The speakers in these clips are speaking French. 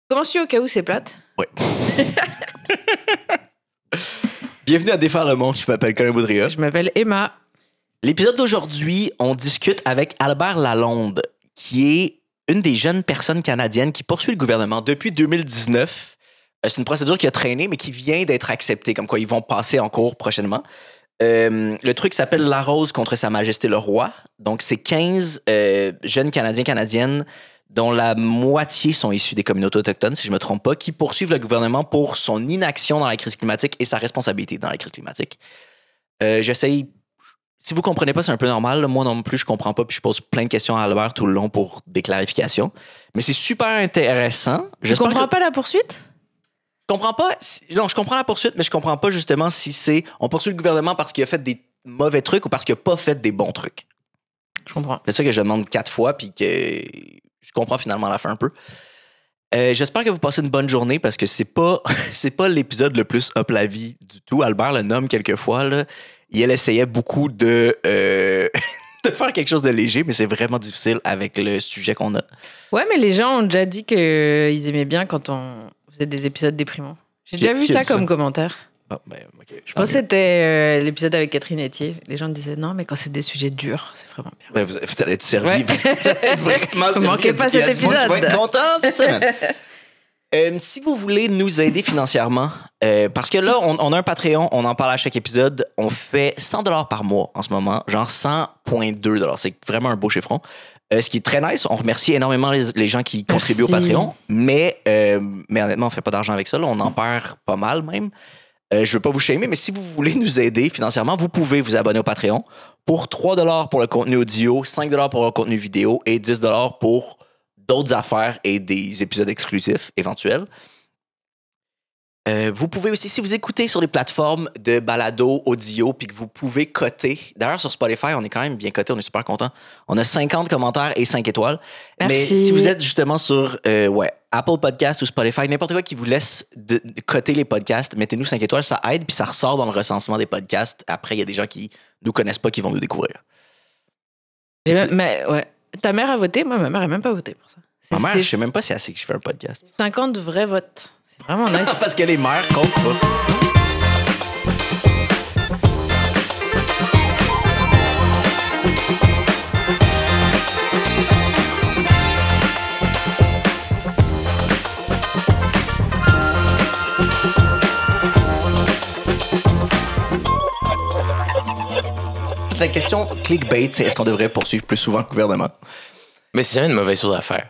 Commences-tu au cas où c'est plate? Oui. Bienvenue à Défaire le monde, je m'appelle Colin Boudria. Je m'appelle Emma. L'épisode d'aujourd'hui, on discute avec Albert Lalonde, qui est une des jeunes personnes canadiennes qui poursuit le gouvernement depuis 2019. C'est une procédure qui a traîné, mais qui vient d'être acceptée, comme quoi ils vont passer en cours prochainement. Le truc s'appelle La Rose contre Sa Majesté le Roi. Donc, c'est 15 jeunes Canadiens, Canadiennes, dont la moitié sont issus des communautés autochtones, si je ne me trompe pas, qui poursuivent le gouvernement pour son inaction dans la crise climatique et sa responsabilité dans la crise climatique. J'essaye... Si vous ne comprenez pas, c'est un peu normal. Moi non plus, je ne comprends pas, puis je pose plein de questions à Albert tout le long pour des clarifications. Mais c'est super intéressant. Tu comprends pas la poursuite? Je comprends pas... Non, je comprends la poursuite, mais je comprends pas justement si c'est... On poursuit le gouvernement parce qu'il a fait des mauvais trucs ou parce qu'il n'a pas fait des bons trucs. Je comprends. C'est ça que je demande 4 fois, puis que je comprends finalement à la fin un peu. J'espère que vous passez une bonne journée parce que c'est pas l'épisode le plus up la vie du tout. Albert le nomme quelques fois. Là. Il essayait beaucoup de faire quelque chose de léger, mais c'est vraiment difficile avec le sujet qu'on a. Ouais, mais les gens ont déjà dit qu'ils aimaient bien quand on faisait des épisodes déprimants. J'ai déjà vu ça comme commentaire. Oh, ben, okay. Je pense que c'était l'épisode avec Catherine Etier. Les gens disaient non, mais quand c'est des sujets durs, c'est vraiment bien. Ben, vous allez être servi. Ouais. Vous allez être vraiment servi. Vous manquez pas cet épisode. Vous être content cette semaine. Si vous voulez nous aider financièrement, parce que là, on a un Patreon, on en parle à chaque épisode, on fait 100$ par mois en ce moment, genre 100,2$. C'est vraiment un beau chiffron. Ce qui est très nice, on remercie énormément les gens qui contribuent au Patreon, mais honnêtement, on fait pas d'argent avec ça. Là, on en perd pas mal même. Je veux pas vous shamer, mais si vous voulez nous aider financièrement, vous pouvez vous abonner au Patreon pour 3$ pour le contenu audio, 5$ pour le contenu vidéo et 10$ pour d'autres affaires et des épisodes exclusifs éventuels. Vous pouvez aussi, si vous écoutez sur les plateformes de balado audio puis que vous pouvez coter, d'ailleurs sur Spotify, on est quand même bien coté, on est super content. On a 50 commentaires et 5 étoiles. Merci. Mais si vous êtes justement sur Apple Podcast ou Spotify, n'importe quoi qui vous laisse de coter les podcasts, mettez-nous 5 étoiles, ça aide puis ça ressort dans le recensement des podcasts. Après, il y a des gens qui nous connaissent pas qui vont nous découvrir. Mais ouais. Ta mère a voté? Moi, ma mère n'a même pas voté pour ça. Ma mère, je sais même pas si elle sait que je fais un podcast. 50 vrais votes. C'est vraiment nice. Parce que les mères comptent pas. La question clickbait, c'est est-ce qu'on devrait poursuivre plus souvent le gouvernement? Mais c'est jamais une mauvaise chose à faire.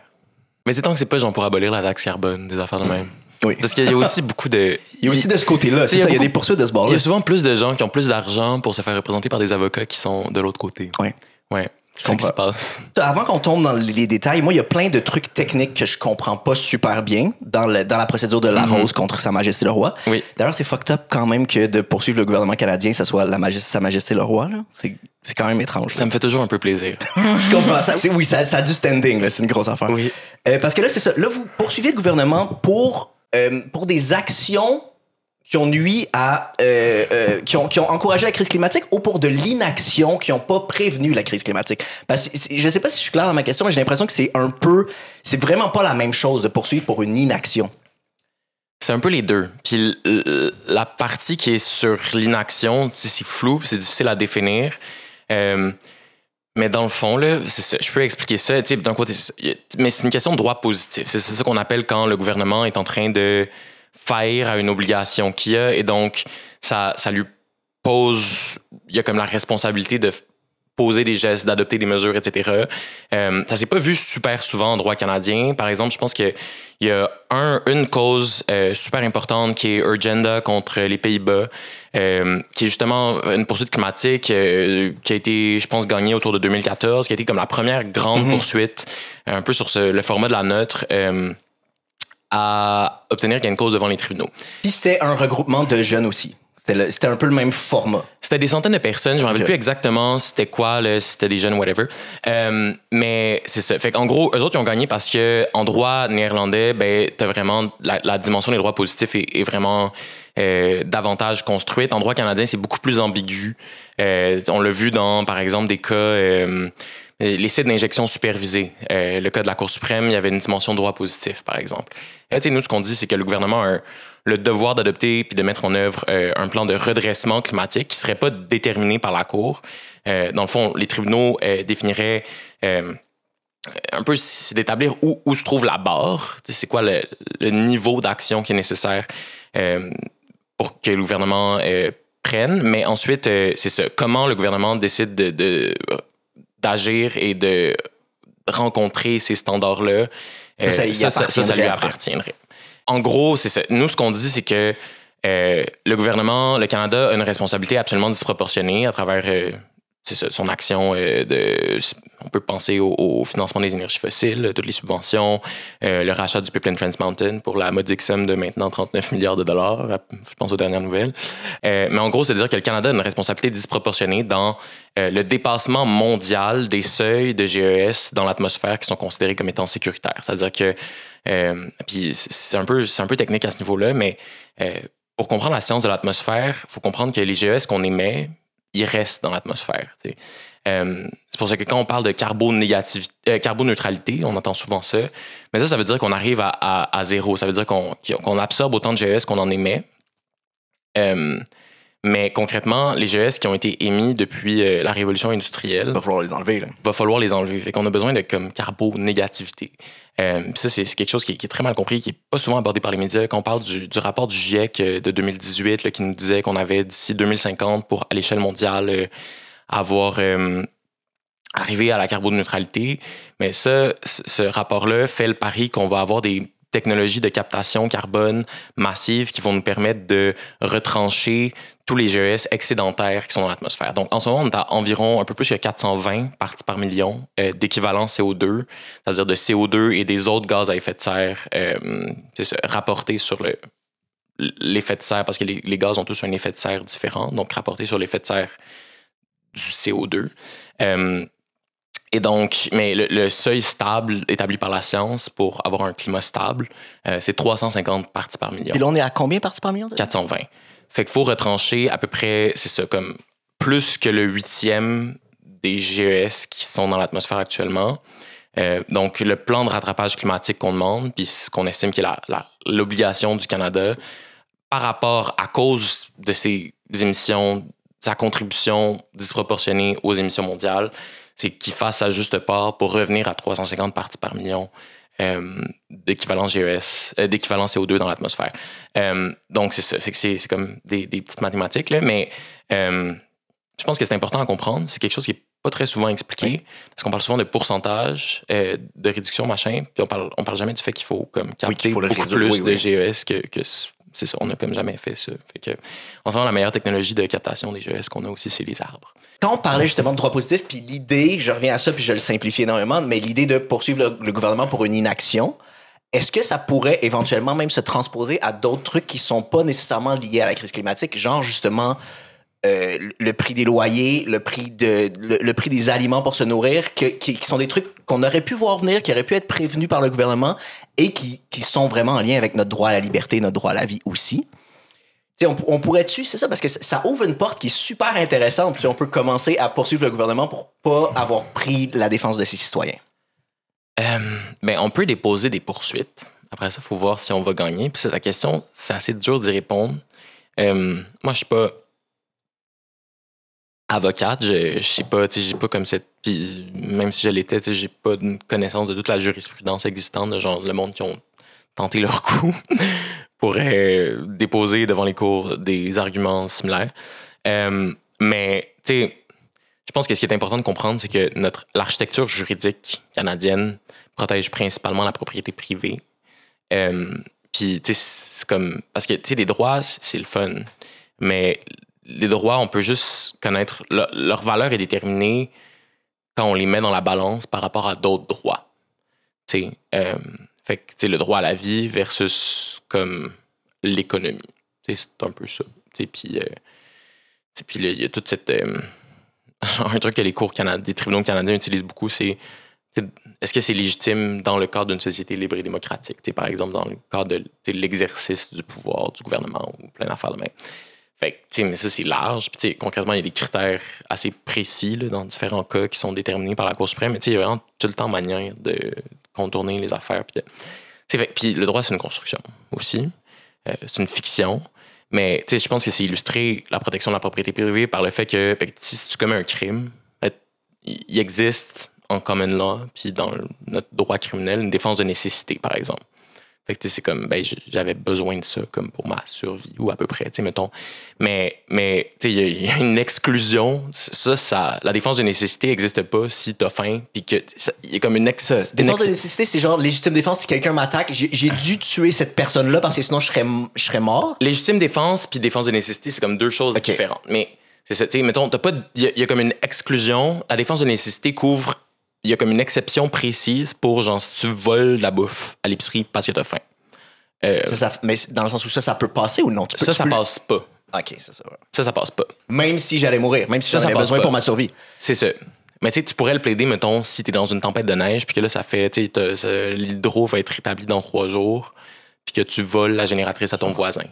Mais c'est tant que c'est pas genre pour abolir la taxe carbone, des affaires de même. Oui. Parce qu'il y a aussi beaucoup de... Il y a aussi de ce côté-là, c'est ça, il y a des poursuites de ce bord-là. Il y a souvent plus de gens qui ont plus d'argent pour se faire représenter par des avocats qui sont de l'autre côté. Oui. Ouais. C'est ça qui se passe. Avant qu'on tombe dans les détails, moi, il y a plein de trucs techniques que je comprends pas super bien dans la procédure de La Rose contre Sa Majesté le Roi. Oui. D'ailleurs, c'est fucked up quand même que de poursuivre le gouvernement canadien, ça soit Sa Majesté le Roi. Là. C'est quand même étrange. Ça me fait toujours un peu plaisir. Je comprends ça. Ça a du standing, là, c'est une grosse affaire. Oui. Parce que là, c'est ça. Là, vous poursuivez le gouvernement pour des actions qui ont nui à... qui ont encouragé la crise climatique ou pour de l'inaction qui n'ont pas prévenu la crise climatique? Parce que je ne sais pas si je suis clair dans ma question, mais j'ai l'impression que c'est vraiment pas la même chose de poursuivre pour une inaction. C'est un peu les deux. Puis la partie qui est sur l'inaction, c'est flou, c'est difficile à définir. Mais dans le fond, là, c'est ça, je peux expliquer ça. D'un côté, mais c'est une question de droit positif. C'est ça qu'on appelle quand le gouvernement est en train de faillir à une obligation qu'il a. Et donc, ça lui pose... Il y a comme la responsabilité de poser des gestes, d'adopter des mesures, etc. Ça s'est pas vu super souvent en droit canadien. Par exemple, je pense qu'il y a une cause super importante qui est Urgenda contre les Pays-Bas, qui est justement une poursuite climatique qui a été, je pense, gagnée autour de 2014, qui a été comme la première grande poursuite, un peu sur le format de la nôtre, à obtenir gain de cause devant les tribunaux. Puis c'était un regroupement de jeunes aussi. C'était un peu le même format. C'était des centaines de personnes. Je ne me rappelle plus exactement c'était quoi, là, si c'était des jeunes, whatever. Mais c'est ça. Fait qu'en gros, eux autres, ils ont gagné parce qu'en droit néerlandais, ben, t'as vraiment la dimension des droits positifs est vraiment davantage construite. En droit canadien, c'est beaucoup plus ambigu. On l'a vu dans, par exemple, des cas... les sites d'injection supervisés. Le cas de la Cour suprême, il y avait une dimension de droit positif, par exemple. Nous, ce qu'on dit, c'est que le gouvernement a le devoir d'adopter puis de mettre en œuvre un plan de redressement climatique qui ne serait pas déterminé par la Cour. Dans le fond, les tribunaux définiraient un peu, c'est d'établir où se trouve la barre. C'est quoi le niveau d'action qui est nécessaire pour que le gouvernement prenne. Mais ensuite, c'est ça. Comment le gouvernement décide d'agir et de rencontrer ces standards-là, ça lui appartiendrait. En gros, c'est ça. Nous, ce qu'on dit, c'est que le gouvernement, le Canada, a une responsabilité absolument disproportionnée à travers son action on peut penser au financement des énergies fossiles, toutes les subventions, le rachat du pipeline Trans Mountain pour la modique somme de maintenant 39 milliards de dollars, je pense aux dernières nouvelles. Mais en gros, c'est de dire que le Canada a une responsabilité disproportionnée dans le dépassement mondial des seuils de GES dans l'atmosphère qui sont considérés comme étant sécuritaires. C'est-à-dire que, puis c'est un peu technique à ce niveau-là, mais pour comprendre la science de l'atmosphère, il faut comprendre que les GES qu'on émet, ils restent dans l'atmosphère. C'est pour ça que quand on parle de carboneutralité, on entend souvent ça. Mais ça veut dire qu'on arrive à zéro. Ça veut dire qu'on absorbe autant de GES qu'on en émet. Mais concrètement, les GES qui ont été émis depuis la révolution industrielle... Il va falloir les enlever. Va falloir les enlever. Fait qu'on a besoin de carbonégativité. Ça, c'est quelque chose qui est très mal compris, qui n'est pas souvent abordé par les médias. Quand on parle du rapport du GIEC de 2018, là, qui nous disait qu'on avait d'ici 2050 pour, à l'échelle mondiale, avoir arrivé à la carboneutralité. Mais ça, ce rapport-là fait le pari qu'on va avoir des technologies de captation carbone massives qui vont nous permettre de retrancher tous les GES excédentaires qui sont dans l'atmosphère. Donc, en ce moment, on est à environ un peu plus que 420 parties par million d'équivalent CO2, c'est-à-dire de CO2 et des autres gaz à effet de serre rapportés sur l'effet de serre, parce que les gaz ont tous un effet de serre différent, donc rapportés sur l'effet de serre du CO2. Et donc, mais le seuil stable établi par la science pour avoir un climat stable, c'est 350 parties par million. Et là, on est à combien parties par million? 420. Fait qu'il faut retrancher à peu près, c'est ça, comme plus que le 8e des GES qui sont dans l'atmosphère actuellement. Donc, le plan de rattrapage climatique qu'on demande, puis ce qu'on estime qui est l'obligation du Canada, par rapport à cause de ses émissions, sa contribution disproportionnée aux émissions mondiales, c'est qu'il fasse sa juste part pour revenir à 350 parties par million d'équivalent GES, d'équivalent CO2 dans l'atmosphère. Donc, c'est ça. C'est comme des petites mathématiques, là, mais je pense que c'est important à comprendre. C'est quelque chose qui n'est pas très souvent expliqué, parce qu'on parle souvent de pourcentage de réduction, machin, puis on parle jamais du fait qu'il faut comme capter beaucoup plus de GES que c'est ça. On n'a comme jamais fait ça. Fait que, en ce moment, la meilleure technologie de captation des GES qu'on a aussi, c'est les arbres. Quand on parlait justement de droit positif, puis l'idée, je reviens à ça, puis je le simplifie énormément, mais l'idée de poursuivre le gouvernement pour une inaction, est-ce que ça pourrait éventuellement même se transposer à d'autres trucs qui sont pas nécessairement liés à la crise climatique, genre justement le prix des loyers, le prix des aliments pour se nourrir, qui sont des trucs qu'on aurait pu voir venir, qui auraient pu être prévenus par le gouvernement et qui sont vraiment en lien avec notre droit à la liberté, notre droit à la vie aussi. On pourrait-tu, c'est ça, parce que ça ouvre une porte qui est super intéressante si on peut commencer à poursuivre le gouvernement pour pas avoir pris la défense de ses citoyens. On peut déposer des poursuites. Après ça, il faut voir si on va gagner. Puis la question, c'est assez dur d'y répondre. Moi, je suis pas avocate, je sais pas, j'ai pas comme cette... Puis même si je l'étais, j'ai pas une connaissance de toute la jurisprudence existante, de genre le monde qui ont tenté leur coup pourrait déposer devant les cours des arguments similaires. Mais, tu sais, je pense que ce qui est important de comprendre, c'est que l'architecture juridique canadienne protège principalement la propriété privée. Puis, tu sais, c'est comme... Parce que, tu sais, les droits, c'est le fun. Mais les droits, on peut juste connaître... Leur valeur est déterminée quand on les met dans la balance par rapport à d'autres droits. Tu sais, fait que, tu sais, le droit à la vie versus comme l'économie. Tu sais, c'est un peu ça. Tu sais, puis il y a toute cette... un truc que des tribunaux canadiens utilisent beaucoup, c'est est-ce que c'est légitime dans le cadre d'une société libre et démocratique? Par exemple, dans le cadre de l'exercice du pouvoir du gouvernement ou plein d'affaires de même. Fait que, tu sais, mais ça, c'est large. Puis, tu sais, concrètement, il y a des critères assez précis là, dans différents cas qui sont déterminés par la Cour suprême. Mais, tu sais, il y a vraiment tout le temps manière de contourner les affaires. Puis le droit, c'est une construction aussi. C'est une fiction. Mais, tu sais, je pense que c'est illustré la protection de la propriété privée par le fait que si tu commets un crime, il existe en common law, puis dans notre droit criminel, une défense de nécessité, par exemple. Fait que c'est comme, j'avais besoin de ça comme pour ma survie, ou à peu près, tu sais, mettons. Mais tu sais, il y a une exclusion. Ça, la défense de nécessité n'existe pas si t'as faim, puis que il y a comme une défense de nécessité, c'est genre légitime défense si quelqu'un m'attaque, j'ai dû tuer cette personne-là parce que sinon je serais mort. Légitime défense puis défense de nécessité, c'est comme deux choses différentes. Mais c'est ça, tu sais, mettons, il y a comme une exclusion. La défense de nécessité couvre. Il y a comme une exception précise pour, genre, si tu voles de la bouffe à l'épicerie parce que t'as faim. Mais dans le sens où ça peut passer ou non? Ça passe pas. OK, c'est ça. Ouais. Ça passe pas. Même si j'allais mourir, même si j'en avais besoin pour ma survie. C'est ça. Mais tu sais, tu pourrais le plaider, mettons, si t'es dans une tempête de neige, puis que là, ça fait, tu sais, l'hydro va être rétabli dans 3 jours, puis que tu voles la génératrice à ton voisin.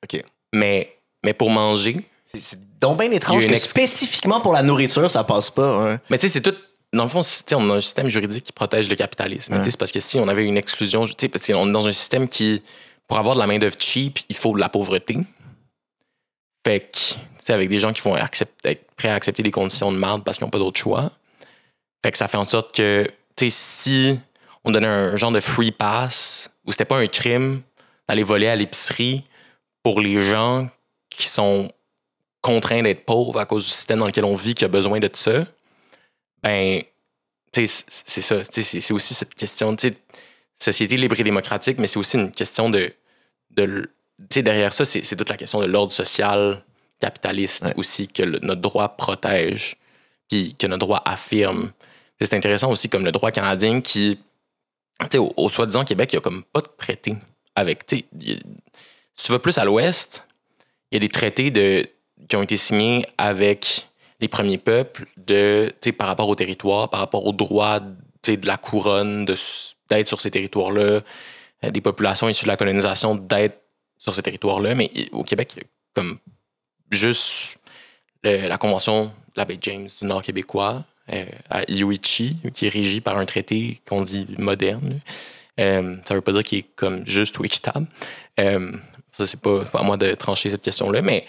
OK. Mais pour manger... C'est donc bien étrange que spécifiquement pour la nourriture, ça passe pas. Hein. Mais tu sais, c'est tout... Dans le fond, on a un système juridique qui protège le capitalisme. C'est parce que si on avait une exclusion, parce qu'on est dans un système qui, pour avoir de la main-d'œuvre cheap, il faut de la pauvreté. Fait que, avec des gens qui vont être prêts à accepter des conditions de merde parce qu'ils n'ont pas d'autre choix. Fait que ça fait en sorte que, si on donnait un genre de free pass où c'était pas un crime d'aller voler à l'épicerie pour les gens qui sont contraints d'être pauvres à cause du système dans lequel on vit, qui a besoin de ça, ben, tu sais, c'est ça. C'est aussi cette question, tu sais, société libre et démocratique, mais c'est aussi une question de tu sais, derrière ça, c'est toute la question de l'ordre social capitaliste aussi que notre droit protège, puis que notre droit affirme. C'est intéressant aussi comme le droit canadien qui, tu sais, au soi-disant Québec, il n'y a comme pas de traité avec, tu sais, si tu vas plus à l'ouest, il y a des traités qui ont été signés avec les premiers peuples par rapport au territoire, par rapport au droit de la couronne d'être sur ces territoires-là, des populations issues de la colonisation d'être sur ces territoires-là. Mais au Québec, il y a comme juste la Convention de la baie James du Nord québécois à Iuichi, qui est régie par un traité qu'on dit moderne. Ça ne veut pas dire qu'il est comme juste ou équitable. Ça, c'est pas à moi de trancher cette question-là, mais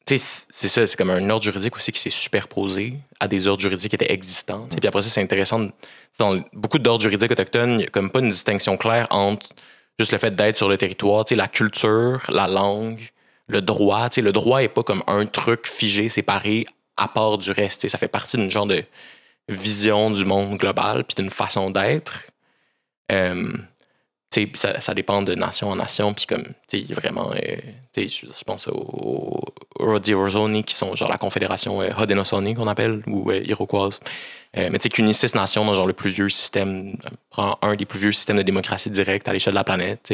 c'est ça, c'est comme un ordre juridique aussi qui s'est superposé à des ordres juridiques qui étaient existants. Puis après ça, c'est intéressant. Dans beaucoup d'ordres juridiques autochtones, il n'y a comme pas une distinction claire entre juste le fait d'être sur le territoire, la culture, la langue, le droit. Le droit n'est pas comme un truc figé, séparé, à part du reste. Ça fait partie d'une genre de vision du monde global puis d'une façon d'être. Ça dépend de nation en nation, puis comme, vraiment, je pense aux Haudenosaunee, qui sont genre la confédération Haudenosaunee qu'on appelle, ou iroquoise, mais qui unit 6 nations dans genre le plus vieux système, un des plus vieux systèmes de démocratie directe à l'échelle de la planète,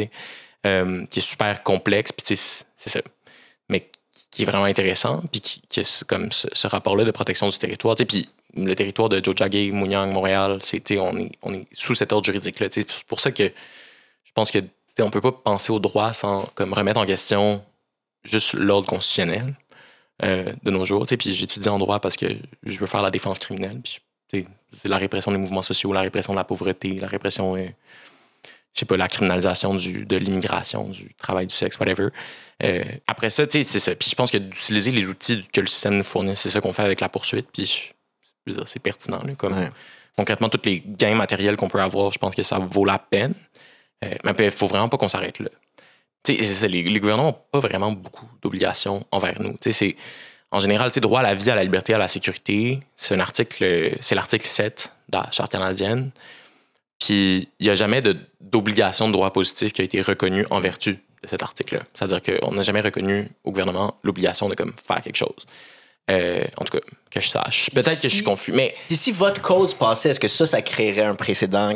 qui est super complexe, puis c'est ça, mais qui est vraiment intéressant, puis qui a comme ce rapport-là de protection du territoire, puis le territoire de Tiohtià:ke, Mouniang, Montréal, on est sous cet ordre juridique-là, c'est pour ça que je pense que on peut pas penser au droit sans comme remettre en question juste l'ordre constitutionnel de nos jours. Puis j'étudie en droit parce que je veux faire la défense criminelle. Puis c'est la répression des mouvements sociaux, la répression de la pauvreté, la répression, je sais pas, la criminalisation de l'immigration, du travail du sexe, whatever. Après ça, c'est ça. Puis je pense que d'utiliser les outils que le système nous fournit, c'est ça qu'on fait avec la poursuite. Puis je veux dire, c'est pertinent. Là, comme, concrètement, tous les gains matériels qu'on peut avoir, je pense que ça vaut la peine. Mais il ne faut vraiment pas qu'on s'arrête là. C'est ça, les gouvernements n'ont pas vraiment beaucoup d'obligations envers nous. En général, droit à la vie, à la liberté, à la sécurité, c'est l'article 7 de la Charte canadienne. Puis il n'y a jamais d'obligation de droit positif qui a été reconnue en vertu de cet article-là. C'est-à-dire qu'on n'a jamais reconnu au gouvernement l'obligation de comme, faire quelque chose. En tout cas, que je sache. Peut-être que je suis confus. Mais si votre cause passait, est-ce que ça créerait un précédent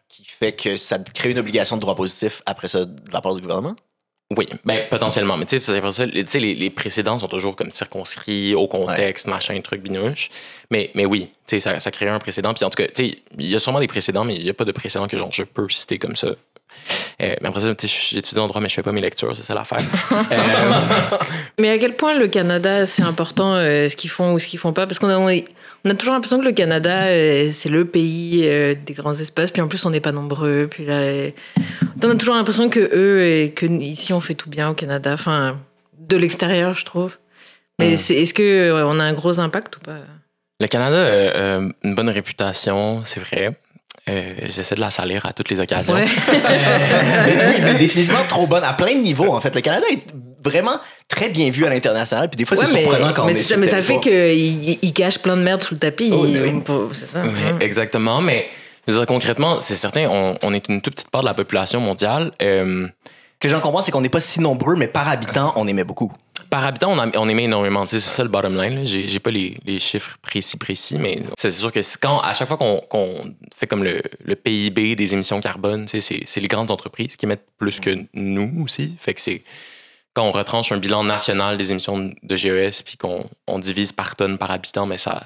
qui fait que ça crée une obligation de droit positif après ça de la part du gouvernement? Oui, potentiellement. Mais après ça, les précédents sont toujours comme circonscrits au contexte, machin, truc, binouche. Mais oui, ça crée un précédent. Puis en tout cas, il y a sûrement des précédents, mais il n'y a pas de précédent que genre je peux citer comme ça. Mais après ça, j'étudie en droit, mais je fais pas mes lectures, c'est ça l'affaire. Mais à quel point le Canada, c'est important ce qu'ils font ou ce qu'ils font pas? Parce qu'on a toujours l'impression que le Canada, c'est le pays des grands espaces, puis en plus, on n'est pas nombreux. Puis là, on a toujours l'impression que eux et que ici, on fait tout bien au Canada. Enfin, de l'extérieur, je trouve. Mais est-ce qu'on a un gros impact ou pas? Le Canada a une bonne réputation, c'est vrai. J'essaie de la salir à toutes les occasions. Ouais. mais définitivement trop bonne à plein de niveaux, en fait. Le Canada est vraiment très bien vu à l'international, puis des fois, c'est surprenant quand on est sur le Mais ça fait qu'il cache plein de merde sous le tapis. C'est ça. Exactement, mais je veux dire, concrètement, c'est certain, on est une toute petite part de la population mondiale. Que j'en comprends, c'est qu'on n'est pas si nombreux, mais par habitant, on aimait beaucoup. Par habitant, on aimait énormément. Tu sais, c'est ça le bottom line. Là. J'ai pas les chiffres précis, mais c'est sûr que à chaque fois qu'on fait comme le PIB des émissions carbone, tu sais, c'est les grandes entreprises qui émettent plus que nous aussi. Fait que c'est quand on retranche un bilan national des émissions de GES puis qu'on divise par tonne par habitant, mais ça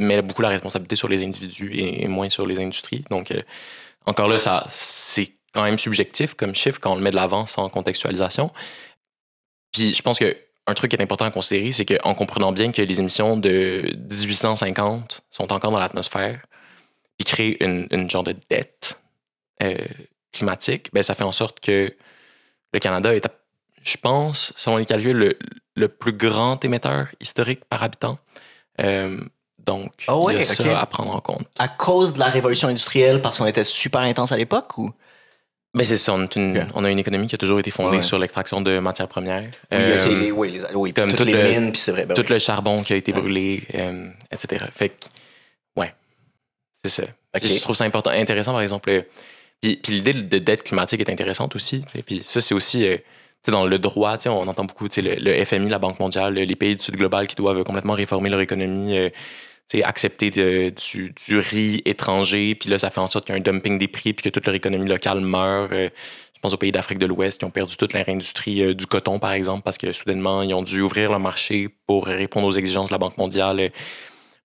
met beaucoup la responsabilité sur les individus et moins sur les industries. Donc, encore là, c'est quand même subjectif comme chiffre quand on le met de l'avant sans contextualisation. Puis je pense qu'un truc qui est important à considérer, c'est qu'en comprenant bien que les émissions de 1850 sont encore dans l'atmosphère, puis créent une genre de dette climatique, ben ça fait en sorte que le Canada est, je pense, selon les calculs, le plus grand émetteur historique par habitant. Donc, il y a ça à prendre en compte. À cause de la révolution industrielle, parce qu'on était super intense à l'époque, ou? Ben c'est ça, on a une économie qui a toujours été fondée sur l'extraction de matières premières. Oui, comme toutes les mines, puis c'est vrai. Tout le charbon qui a été brûlé, etc. Fait que, ouais, c'est ça. Je trouve ça intéressant, par exemple. Puis l'idée de dette climatique est intéressante aussi. Puis ça, c'est aussi, dans le droit, on entend beaucoup le FMI, la Banque mondiale, les pays du Sud global qui doivent complètement réformer leur économie, accepter du riz étranger, puis là, ça fait en sorte qu'il y a un dumping des prix, puis que toute leur économie locale meurt. Je pense aux pays d'Afrique de l'Ouest qui ont perdu toute leur industrie du coton, par exemple, parce que soudainement, ils ont dû ouvrir leur marché pour répondre aux exigences de la Banque mondiale.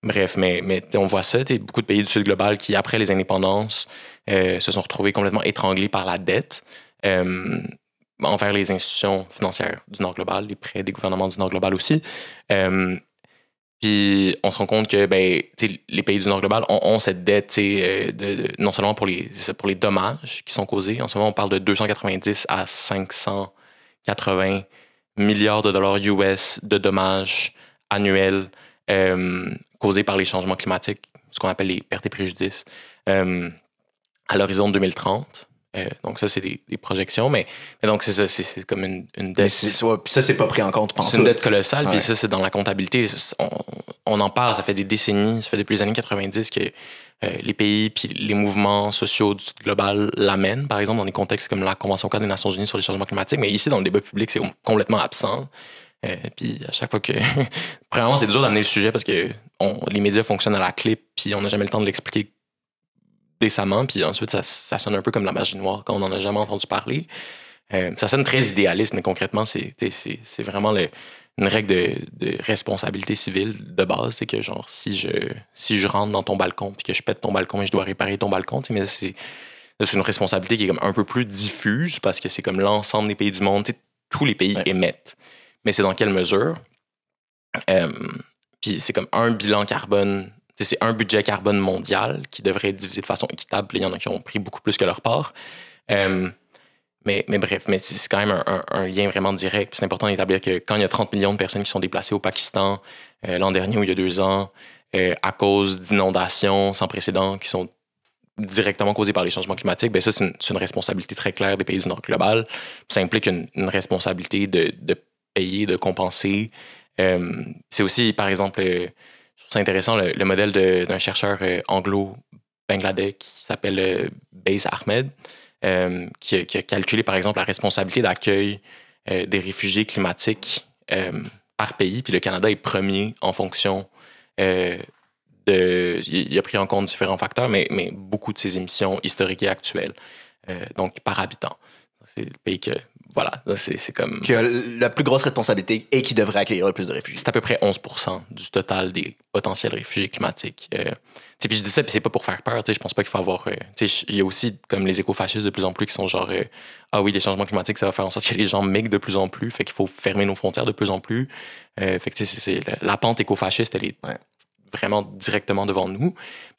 Bref, mais on voit ça, beaucoup de pays du Sud global qui, après les indépendances, se sont retrouvés complètement étranglés par la dette envers les institutions financières du Nord global, les prêts des gouvernements du Nord global aussi. Puis on se rend compte que les pays du Nord global ont cette dette non seulement pour les dommages qui sont causés. En ce moment, on parle de 290 à 580 milliards de dollars US de dommages annuels causés par les changements climatiques, ce qu'on appelle les pertes et préjudices, à l'horizon 2030. Donc ça, c'est des projections, mais donc c'est ça, c'est comme une dette. Mais ça, c'est pas pris en compte. C'est une dette colossale, puis ça, c'est dans la comptabilité. On en parle, ça fait des décennies, ça fait depuis les années 90 que les pays puis les mouvements sociaux du global l'amènent, par exemple, dans des contextes comme la Convention-cadre des Nations unies sur les changements climatiques, mais ici, dans le débat public, c'est complètement absent. Puis à chaque fois que... Premièrement, c'est dur d'amener le sujet parce que les médias fonctionnent à la clip, puis on n'a jamais le temps de l'expliquer décemment, puis ensuite ça sonne un peu comme la magie noire quand on n'en a jamais entendu parler. Ça sonne très idéaliste, mais concrètement, c'est vraiment une règle de responsabilité civile de base. C'est que genre, si je rentre dans ton balcon puis que je pète ton balcon et je dois réparer ton balcon, mais c'est une responsabilité qui est comme un peu plus diffuse parce que c'est comme l'ensemble des pays du monde. Tous les pays émettent. Mais c'est dans quelle mesure? Puis c'est comme un bilan carbone. C'est un budget carbone mondial qui devrait être divisé de façon équitable. Il y en a qui ont pris beaucoup plus que leur part. Mais bref, c'est quand même un lien vraiment direct. C'est important d'établir que quand il y a 30 millions de personnes qui sont déplacées au Pakistan l'an dernier ou il y a 2 ans à cause d'inondations sans précédent qui sont directement causées par les changements climatiques, ben ça, c'est une responsabilité très claire des pays du Nord global. Ça implique une responsabilité de payer, de compenser. C'est aussi, par exemple... C'est intéressant, le modèle d'un chercheur anglo-bangladais qui s'appelle Bays Ahmed, qui a calculé, par exemple, la responsabilité d'accueil des réfugiés climatiques par pays. Puis le Canada est premier en fonction il a pris en compte différents facteurs, mais beaucoup de ses émissions historiques et actuelles, donc par habitant. C'est le pays que... Voilà, c'est comme... Qui a la plus grosse responsabilité et qui devrait accueillir le plus de réfugiés. C'est à peu près 11% du total des potentiels réfugiés climatiques. Puis je dis ça, puis c'est pas pour faire peur. Je pense pas qu'il faut avoir... il y a aussi comme les écofascistes de plus en plus qui sont genre ah oui, les changements climatiques, ça va faire en sorte que les gens migrent de plus en plus, fait qu'il faut fermer nos frontières de plus en plus. Fait que la pente écofasciste, elle est vraiment directement devant nous.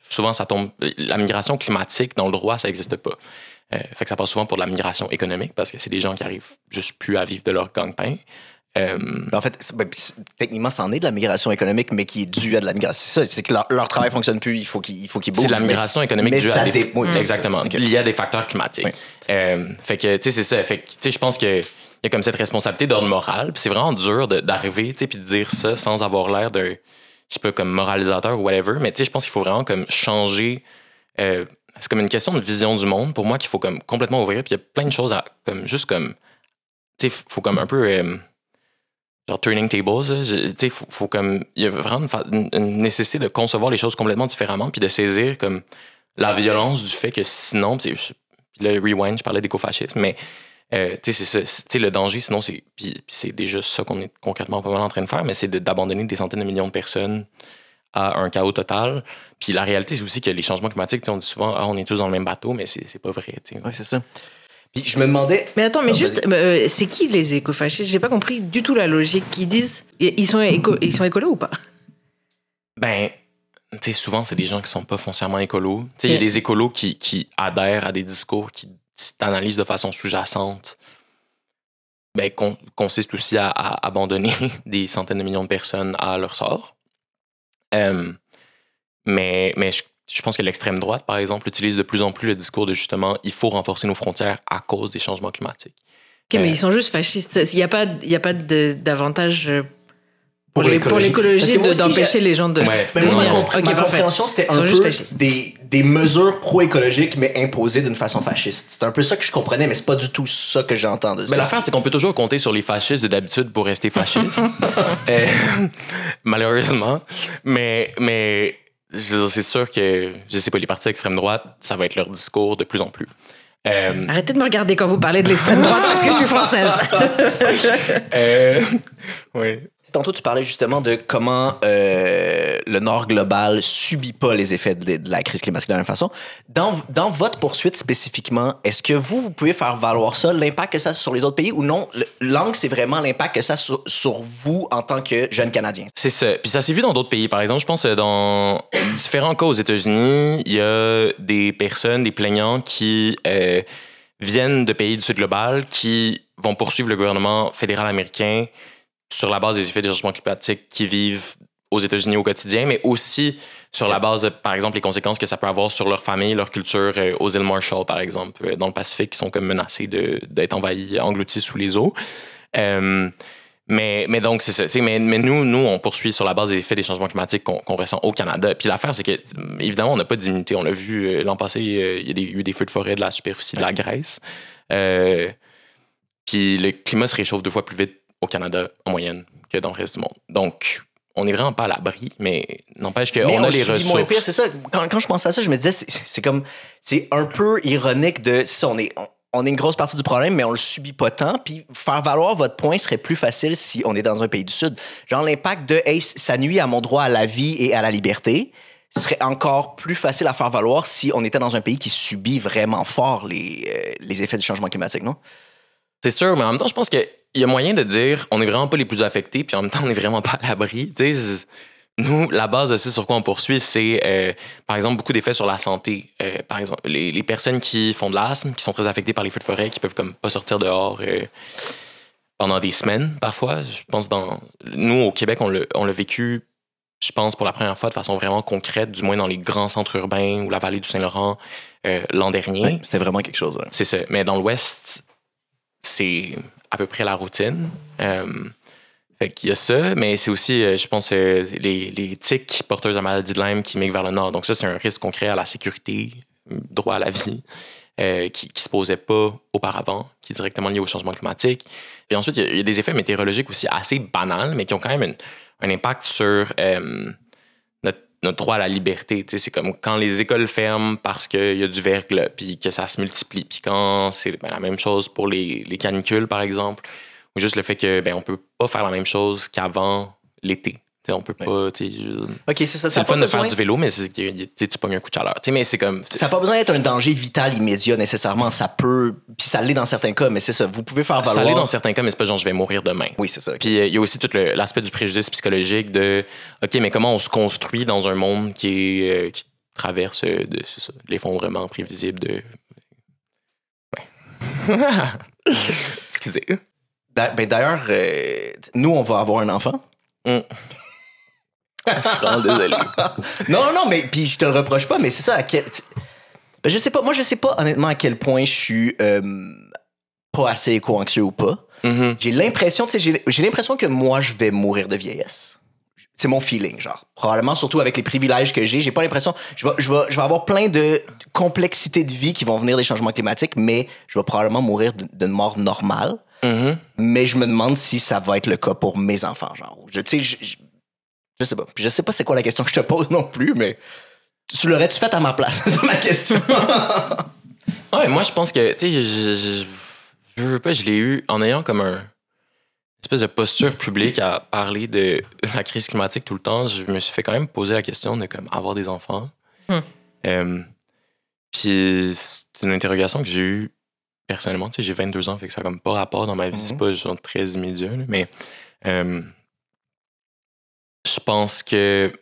Souvent, ça tombe... La migration climatique, dans le droit, ça n'existe pas. Fait que ça passe souvent pour de la migration économique parce que c'est des gens qui arrivent juste plus à vivre de leur gagne-pain. En fait, techniquement, c'en est de la migration économique, mais qui est due à de la migration. C'est ça, c'est que leur travail fonctionne plus, il faut qu'ils bougent. C'est de la migration économique due à des... Oui, exactement. Okay. Il y a des facteurs climatiques. Oui. Fait que, tu sais, c'est ça. Fait que, tu sais, je pense qu'il y a comme cette responsabilité d'ordre moral. Puis c'est vraiment dur d'arriver, tu sais, puis de dire ça sans avoir l'air d'un, je sais pas, comme moralisateur ou whatever. Mais tu sais, je pense qu'il faut vraiment comme changer... c'est comme une question de vision du monde pour moi qu'il faut comme complètement ouvrir. Puis il y a plein de choses à comme juste comme tu sais, faut comme un peu genre turning tables. Tu sais, faut comme il y a vraiment une nécessité de concevoir les choses complètement différemment puis de saisir comme la violence du fait que sinon, puis le rewind, je parlais d'écofascisme, mais tu sais, c'est ça. Tu sais, le danger, sinon c'est puis c'est déjà ça qu'on est concrètement pas mal en train de faire, mais c'est d'abandonner des centaines de millions de personnes à un chaos total. Puis la réalité, c'est aussi que les changements climatiques, on dit souvent, on est tous dans le même bateau, mais c'est pas vrai. Oui, c'est ça. Puis je me demandais... Mais attends, mais juste, c'est qui les écofascistes? J'ai pas compris du tout la logique qu'ils disent. Ils sont écolos ou pas? Ben, tu sais, souvent, c'est des gens qui sont pas foncièrement écolos. Tu sais, il y a des écolos qui adhèrent à des discours qui t'analysent de façon sous-jacente. Ben, consiste aussi à abandonner des centaines de millions de personnes à leur sort. Mais je pense que l'extrême droite, par exemple, utilise de plus en plus le discours de justement, il faut renforcer nos frontières à cause des changements climatiques. Ok, mais ils sont juste fascistes. Il n'y a pas d'avantage pour l'écologie d'empêcher les gens de... Ouais. Mais moi, ma compréhension, c'était un peu des mesures pro-écologiques, mais imposées d'une façon fasciste. C'est un peu ça que je comprenais, mais c'est pas du tout ça que j'entends. Mais l'affaire, c'est qu'on peut toujours compter sur les fascistes d'habitude pour rester fascistes. Malheureusement. Mais je veux dire, c'est sûr que, je sais pas, les partis d'extrême droite, ça va être leur discours de plus en plus. Arrêtez de me regarder quand vous parlez de l'extrême droite parce que je suis française. Oui. Tantôt, tu parlais justement de comment le Nord global subit pas les effets de la crise climatique de la même façon. Dans votre poursuite spécifiquement, est-ce que vous pouvez faire valoir ça, l'impact que ça a sur les autres pays, ou non? L'angle, c'est vraiment l'impact que ça a sur vous en tant que jeune Canadien. C'est ça. Puis ça s'est vu dans d'autres pays. Par exemple, je pense que dans différents cas aux États-Unis, il y a des personnes, des plaignants qui viennent de pays du Sud global qui vont poursuivre le gouvernement fédéral américain sur la base des effets des changements climatiques qui vivent aux États-Unis au quotidien, mais aussi sur la base de, par exemple, les conséquences que ça peut avoir sur leur famille, leur culture aux îles Marshall, par exemple, dans le Pacifique, qui sont comme menacées d'être envahies, englouties sous les eaux. Mais donc, c'est ça. Mais nous, on poursuit sur la base des effets des changements climatiques qu'on ressent au Canada. Puis l'affaire, c'est que, évidemment, on n'a pas d'immunité. On l'a vu l'an passé, il y a eu des feux de forêt de la superficie de la Grèce. Puis le climat se réchauffe 2 fois plus vite au Canada, en moyenne, que dans le reste du monde. Donc, on n'est vraiment pas à l'abri, mais n'empêche qu'on a les ressources. Moins pire, c'est ça. Quand je pensais à ça, je me disais, c'est un peu ironique de... C'est ça, on est une grosse partie du problème, mais on le subit pas tant. Puis faire valoir votre point serait plus facile si on est dans un pays du Sud. Genre l'impact de hey, ça nuit à mon droit à la vie et à la liberté serait encore plus facile à faire valoir si on était dans un pays qui subit vraiment fort les effets du changement climatique, non? C'est sûr, mais en même temps, je pense qu'il y a moyen de dire on n'est vraiment pas les plus affectés, puis en même temps, on n'est vraiment pas à l'abri. Tu sais, nous, la base de ce sur quoi on poursuit, c'est, par exemple, beaucoup d'effets sur la santé. Par exemple, les personnes qui font de l'asthme, qui sont très affectées par les feux de forêt, qui peuvent comme pas sortir dehors pendant des semaines, parfois. Je pense nous, au Québec, on l'a vécu, je pense, pour la première fois de façon vraiment concrète, du moins dans les grands centres urbains ou la vallée du Saint-Laurent l'an dernier. Ouais, c'était vraiment quelque chose. Ouais. C'est ça. Mais dans l'Ouest, c'est à peu près la routine. Fait qu'il y a ça, mais c'est aussi, je pense, les tiques porteuses de maladie de Lyme qui migrent vers le nord. Donc ça, c'est un risque concret à la sécurité, droit à la vie, qui se posait pas auparavant, qui est directement lié au changement climatique. Puis ensuite, il y a des effets météorologiques aussi assez banals, mais qui ont quand même un impact sur notre notre droit à la liberté. C'est comme quand les écoles ferment parce qu'il y a du verglas, puis que ça se multiplie. Puis quand c'est la même chose pour les canicules, par exemple, ou juste le fait que on peut pas faire la même chose qu'avant l'été. T'sais, on peut pas. OK, c'est ça. C'est le fun de faire du vélo, mais tu pognes un coup de chaleur. Mais c'est comme. Ça n'a pas besoin d'être un danger vital immédiat nécessairement. Ça peut. Puis ça l'est dans certains cas, mais c'est ça. Vous pouvez faire valoir. Ça l'est dans certains cas, mais c'est pas genre je vais mourir demain. Oui, c'est ça. Okay. Puis il y a aussi tout l'aspect du préjudice psychologique de OK, mais comment on se construit dans un monde qui traverse l'effondrement prévisible de. Ouais. Excusez. D'ailleurs, nous, on va avoir un enfant. Je suis vraiment désolé. non, mais puis je te le reproche pas, mais c'est ça. Je sais pas. Moi, je sais pas honnêtement à quel point je suis pas assez éco-anxieux ou pas. Mm-hmm. J'ai l'impression, j'ai l'impression que moi, je vais mourir de vieillesse. C'est mon feeling, genre. Probablement, surtout avec les privilèges que j'ai pas l'impression. Je vais avoir plein de complexités de vie qui vont venir des changements climatiques, mais je vais probablement mourir d'une mort normale. Mm-hmm. Mais je me demande si ça va être le cas pour mes enfants, genre. Je sais pas. Puis je sais pas c'est quoi la question que je te pose non plus, mais tu l'aurais-tu fait à ma place? C'est ma question. Ouais, moi, je pense que, tu sais, je veux pas, je l'ai eu en ayant comme une espèce de posture publique à parler de la crise climatique tout le temps. Je me suis fait quand même poser la question de comme avoir des enfants. Puis c'est une interrogation que j'ai eue personnellement. Tu sais, j'ai 22 ans, fait que ça n'a comme pas rapport dans ma vie. C'est pas genre très immédiat, là, mais je pense que,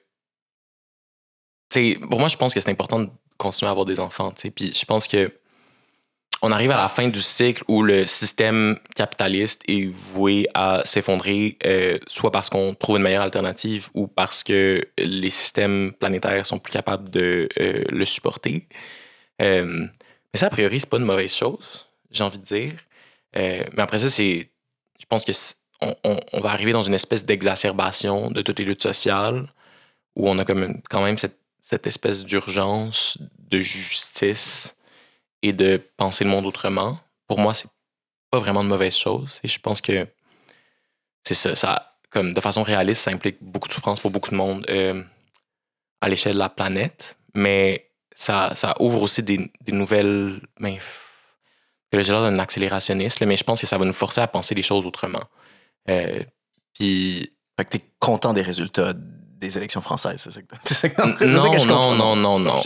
tu sais, pour moi, je pense que c'est important de continuer à avoir des enfants, tu sais. Puis je pense que on arrive à la fin du cycle où le système capitaliste est voué à s'effondrer, soit parce qu'on trouve une meilleure alternative ou parce que les systèmes planétaires sont plus capables de le supporter. Mais ça, a priori, c'est pas une mauvaise chose, j'ai envie de dire. Mais après ça, je pense que on va arriver dans une espèce d'exacerbation de toutes les luttes sociales où on a quand même cette espèce d'urgence, de justice et de penser le monde autrement. Pour moi, c'est pas vraiment de mauvaise chose. Et je pense que c'est ça, comme de façon réaliste, ça implique beaucoup de souffrance pour beaucoup de monde à l'échelle de la planète. Mais ça ouvre aussi des nouvelles... j'ai l'air d'un accélérationniste, là, mais je pense que ça va nous forcer à penser les choses autrement. Puis... Fait que t'es content des résultats des élections françaises, c'est ça non.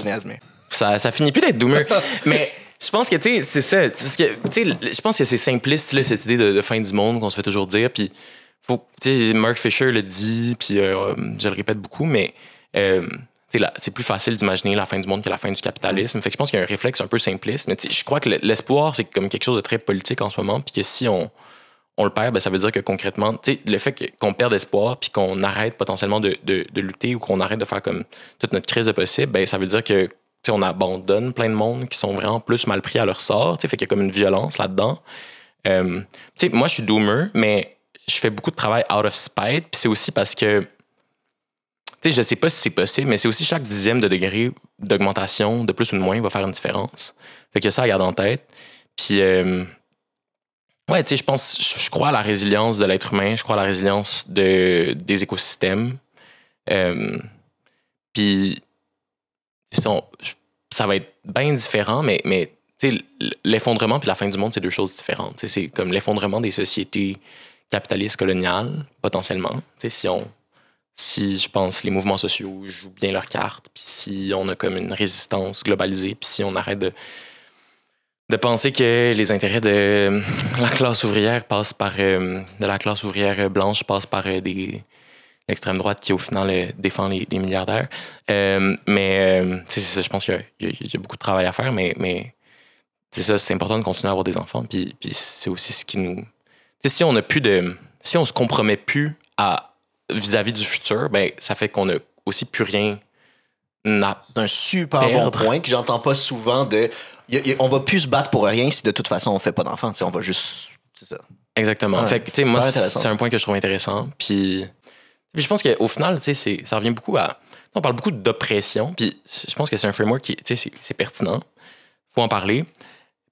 Ça finit plus d'être doomer. Mais je pense que, tu sais, c'est ça. Parce que, tu sais, je pense que c'est simpliste, là, cette idée de fin du monde qu'on se fait toujours dire. Puis, tu sais, Mark Fisher le dit, puis je le répète beaucoup, mais c'est plus facile d'imaginer la fin du monde que la fin du capitalisme. Fait que je pense qu'il y a un réflexe un peu simpliste. Mais je crois que l'espoir, c'est comme quelque chose de très politique en ce moment, puis que si on le perd, ben, ça veut dire que concrètement, le fait qu'on perde espoir puis qu'on arrête potentiellement de lutter ou qu'on arrête de faire comme toute notre crise de possible, ben, ça veut dire que on abandonne plein de monde qui sont vraiment plus mal pris à leur sort. Fait qu'il y a comme une violence là-dedans. Moi, je suis doomer, mais je fais beaucoup de travail out of spite. Puis c'est aussi parce que je sais pas si c'est possible, mais c'est aussi chaque dixième de degré d'augmentation, de plus ou de moins, va faire une différence. Fait que ça à garder en tête. Puis... ouais, tu sais, je crois à la résilience de l'être humain, je crois à la résilience des écosystèmes. Puis, ça va être bien différent, mais tu sais, l'effondrement puis la fin du monde, c'est deux choses différentes. Tu sais, c'est comme l'effondrement des sociétés capitalistes coloniales, potentiellement. Tu sais, si je pense les mouvements sociaux jouent bien leur carte, puis si on a comme une résistance globalisée, puis si on arrête de penser que les intérêts de la classe ouvrière passent par de la classe ouvrière blanche passent par l'extrême droite qui au final défend les milliardaires. C'est ça, je pense qu'il y a beaucoup de travail à faire, mais c'est ça, c'est important de continuer à avoir des enfants. Puis c'est aussi ce qui nous... si on se compromet plus vis-à-vis du futur, ben ça fait qu'on a aussi plus rien à C'est un super bon point que j'entends pas souvent de... on va plus se battre pour rien si de toute façon on fait pas d'enfants. On va juste... C'est ça. Exactement. Ouais, fait que, tu sais, moi, c'est un point que je trouve intéressant. Puis je pense qu'au final, tu sais, ça revient beaucoup à... On parle beaucoup d'oppression, puis je pense que c'est un framework qui, tu sais, c'est pertinent. Faut en parler.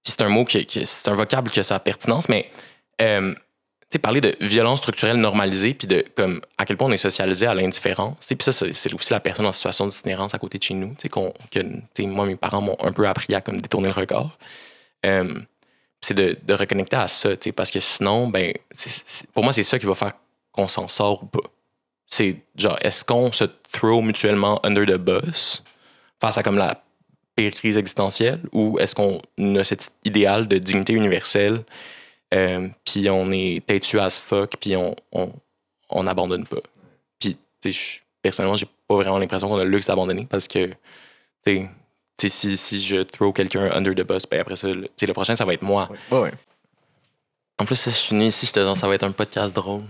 Puis c'est un mot c'est un vocable qui a sa pertinence, mais tu parler de violence structurelle normalisée, puis de comme à quel point on est socialisé à l'indifférence. Puis ça, c'est aussi la personne en situation d'itinérance à côté de chez nous, moi, mes parents m'ont un peu appris à comme détourner le regard. C'est de reconnecter à ça, parce que sinon, ben, pour moi, c'est ça qui va faire qu'on s'en sort ou pas. C'est genre, est-ce qu'on se throw mutuellement under the bus face à comme la pire crise existentielle, ou est-ce qu'on a cet idéal de dignité universelle, puis on est têtu as fuck, puis on n'abandonne pas. Puis, personnellement, j'ai pas vraiment l'impression qu'on a le luxe d'abandonner, parce que, si je throw quelqu'un under the bus, ben après ça, le prochain, ça va être moi. Ouais. En plus, je suis venu ici, j'étais genre, ça va être un podcast drôle.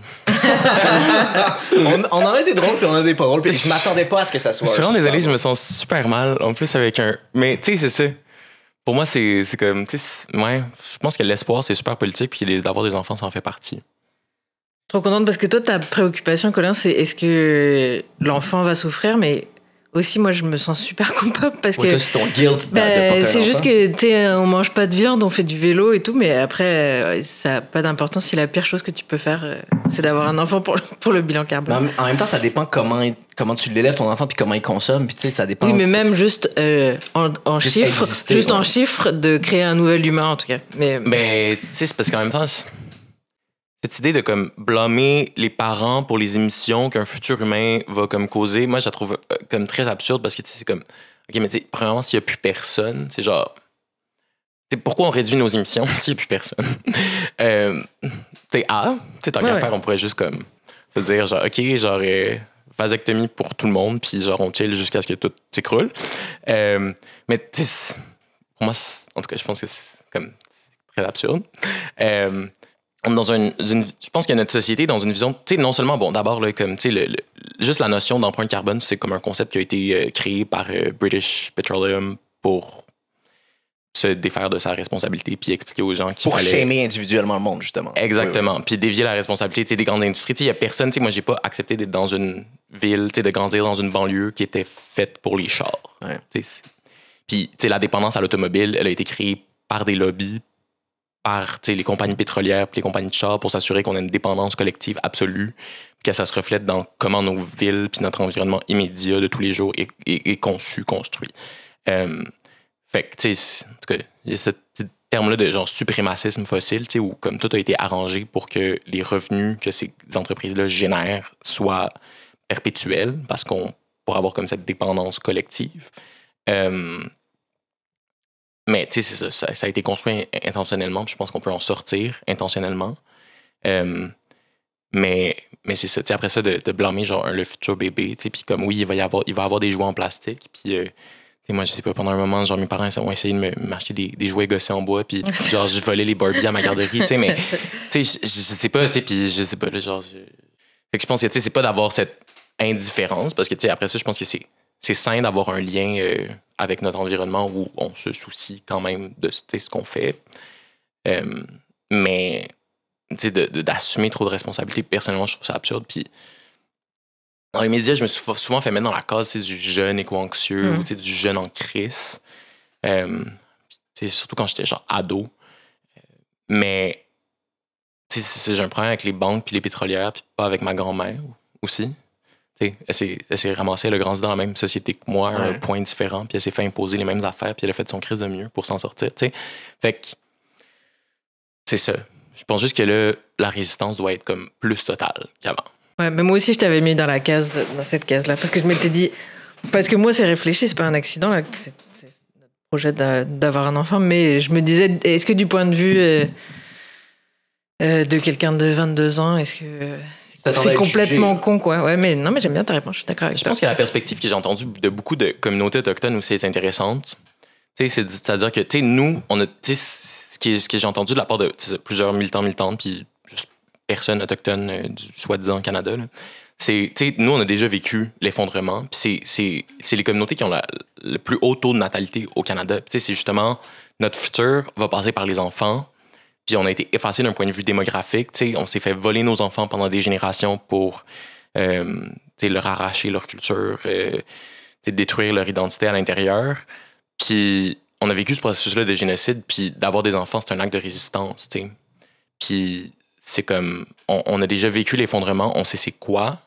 on en a des drôles, puis on en a des pas drôles, puis je m'attendais pas à ce que ça soit. Je suis vraiment désolé, je me sens super mal. En plus, avec un. Mais, tu sais, c'est ça. Pour moi, c'est comme. Ouais, je pense que l'espoir, c'est super politique, puis d'avoir des enfants, ça en fait partie. Trop contente parce que toi, ta préoccupation, Colin, c'est est-ce que l'enfant va souffrir, mais aussi, moi, je me sens super coupable parce que. Toi, c'est ton guilt. C'est juste que, tu sais, on mange pas de viande, on fait du vélo et tout, mais après, ça n'a pas d'importance si la pire chose que tu peux faire, c'est d'avoir un enfant pour le bilan carbone. En même temps, ça dépend comment tu l'élèves, ton enfant, puis comment il consomme, puis tu sais, ça dépend. Oui, mais même juste en chiffres, en chiffres, de créer un nouvel humain, en tout cas. Mais, tu sais, c'est parce qu'en même temps, cette idée de comme blâmer les parents pour les émissions qu'un futur humain va comme causer, moi je la trouve comme très absurde parce que c'est comme OK, mais premièrement, s'il n'y a plus personne, c'est genre pourquoi on réduit nos émissions s'il n'y a plus personne? Tant qu'à faire, on pourrait juste comme se dire genre OK, genre vasectomie pour tout le monde, puis genre on chill jusqu'à ce que tout s'écroule. Mais pour moi, en tout cas, je pense que c'est comme très absurde. Je pense que notre société dans une vision, tu sais, non seulement, bon, d'abord, là, comme, tu sais, juste la notion d'empreinte carbone, c'est comme un concept qui a été créé par British Petroleum pour se défaire de sa responsabilité puis expliquer aux gens qu'il fallait... Pour shamer individuellement le monde, justement. Exactement. Puis dévier la responsabilité, tu sais, des grandes industries. Tu sais, il y a personne, tu sais, moi, j'ai pas accepté d'être dans une ville, tu sais, de grandir dans une banlieue qui était faite pour les chars. Ouais. Puis, tu sais, la dépendance à l'automobile, elle a été créée par des lobbies, par les compagnies pétrolières et les compagnies de chars pour s'assurer qu'on a une dépendance collective absolue, que ça se reflète dans comment nos villes puis notre environnement immédiat de tous les jours est conçu, construit. Fait que, tu sais, en tout cas, il y a ce terme-là de genre suprémacisme fossile, tu sais, où comme tout a été arrangé pour que les revenus que ces entreprises-là génèrent soient perpétuels, parce qu'on pour avoir comme cette dépendance collective. Mais tu sais, c'est ça a été construit intentionnellement, puis je pense qu'on peut en sortir intentionnellement. Mais c'est ça, tu sais, après ça, de blâmer genre le futur bébé, tu sais, puis comme oui, il va y avoir des jouets en plastique, puis tu sais, moi, je sais pas, pendant un moment, genre mes parents ont essayé de m'acheter des jouets gossés en bois, puis genre je volais les Barbie à ma garderie, tu sais, mais tu sais, je sais pas, tu sais, puis je sais pas, là, genre... Fait que je pense que, tu sais, c'est pas d'avoir cette indifférence, parce que, tu sais, après ça, je pense que c'est sain d'avoir un lien avec notre environnement où on se soucie quand même de ce qu'on fait. Mais d'assumer trop de responsabilités, personnellement, je trouve ça absurde. Puis dans les médias, je me suis souvent fait mettre dans la case du jeune éco-anxieux ou du jeune en crise. Surtout quand j'étais genre ado. Mais j'ai un problème avec les banques puis les pétrolières, puis pas avec ma grand-mère aussi. Elle s'est ramassée, elle a grandi dans la même société que moi, à un point différent, puis elle s'est fait imposer les mêmes affaires, puis elle a fait son crise de mieux pour s'en sortir. T'sais. Fait que c'est ça. Je pense juste que là, la résistance doit être comme plus totale qu'avant. Ouais, mais moi aussi, je t'avais mis dans cette case-là, parce que je m'étais dit, parce que moi, c'est réfléchi, c'est pas un accident, là, c'est notre projet d'avoir un enfant, mais je me disais, est-ce que du point de vue de quelqu'un de 22 ans, est-ce que c'est complètement con, quoi. Ouais, mais non, mais j'aime bien ta réponse, je suis d'accord avec toi. Je pense que la perspective que j'ai entendue de beaucoup de communautés autochtones aussi est intéressante. C'est-à-dire que, nous, on a, ce que j'ai entendu de la part de plusieurs militantes, puis juste personnes autochtones du soi-disant Canada, là, c'est, nous, on a déjà vécu l'effondrement, puis c'est les communautés qui ont le plus haut taux de natalité au Canada. Puis c'est justement, notre futur va passer par les enfants. Puis on a été effacés d'un point de vue démographique. On s'est fait voler nos enfants pendant des générations pour leur arracher leur culture, détruire leur identité à l'intérieur. Puis on a vécu ce processus-là de génocide, puis d'avoir des enfants, c'est un acte de résistance. Puis c'est comme, on a déjà vécu l'effondrement, on sait c'est quoi,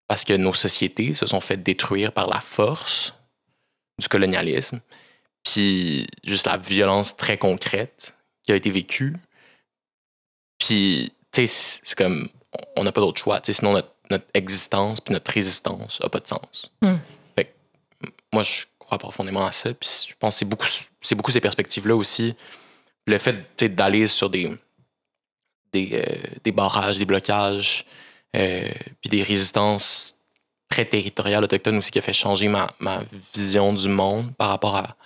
parce que nos sociétés se sont fait détruire par la force du colonialisme, puis juste la violence très concrète qui a été vécue. Puis, tu sais, c'est comme, on n'a pas d'autre choix, tu sais, sinon notre existence puis notre résistance n'a pas de sens. Fait que, moi, je crois profondément à ça, puis je pense que c'est beaucoup ces perspectives-là aussi. Le fait, tu sais, d'aller sur des barrages, des blocages, puis des résistances très territoriales autochtones aussi qui a fait changer ma vision du monde par rapport à...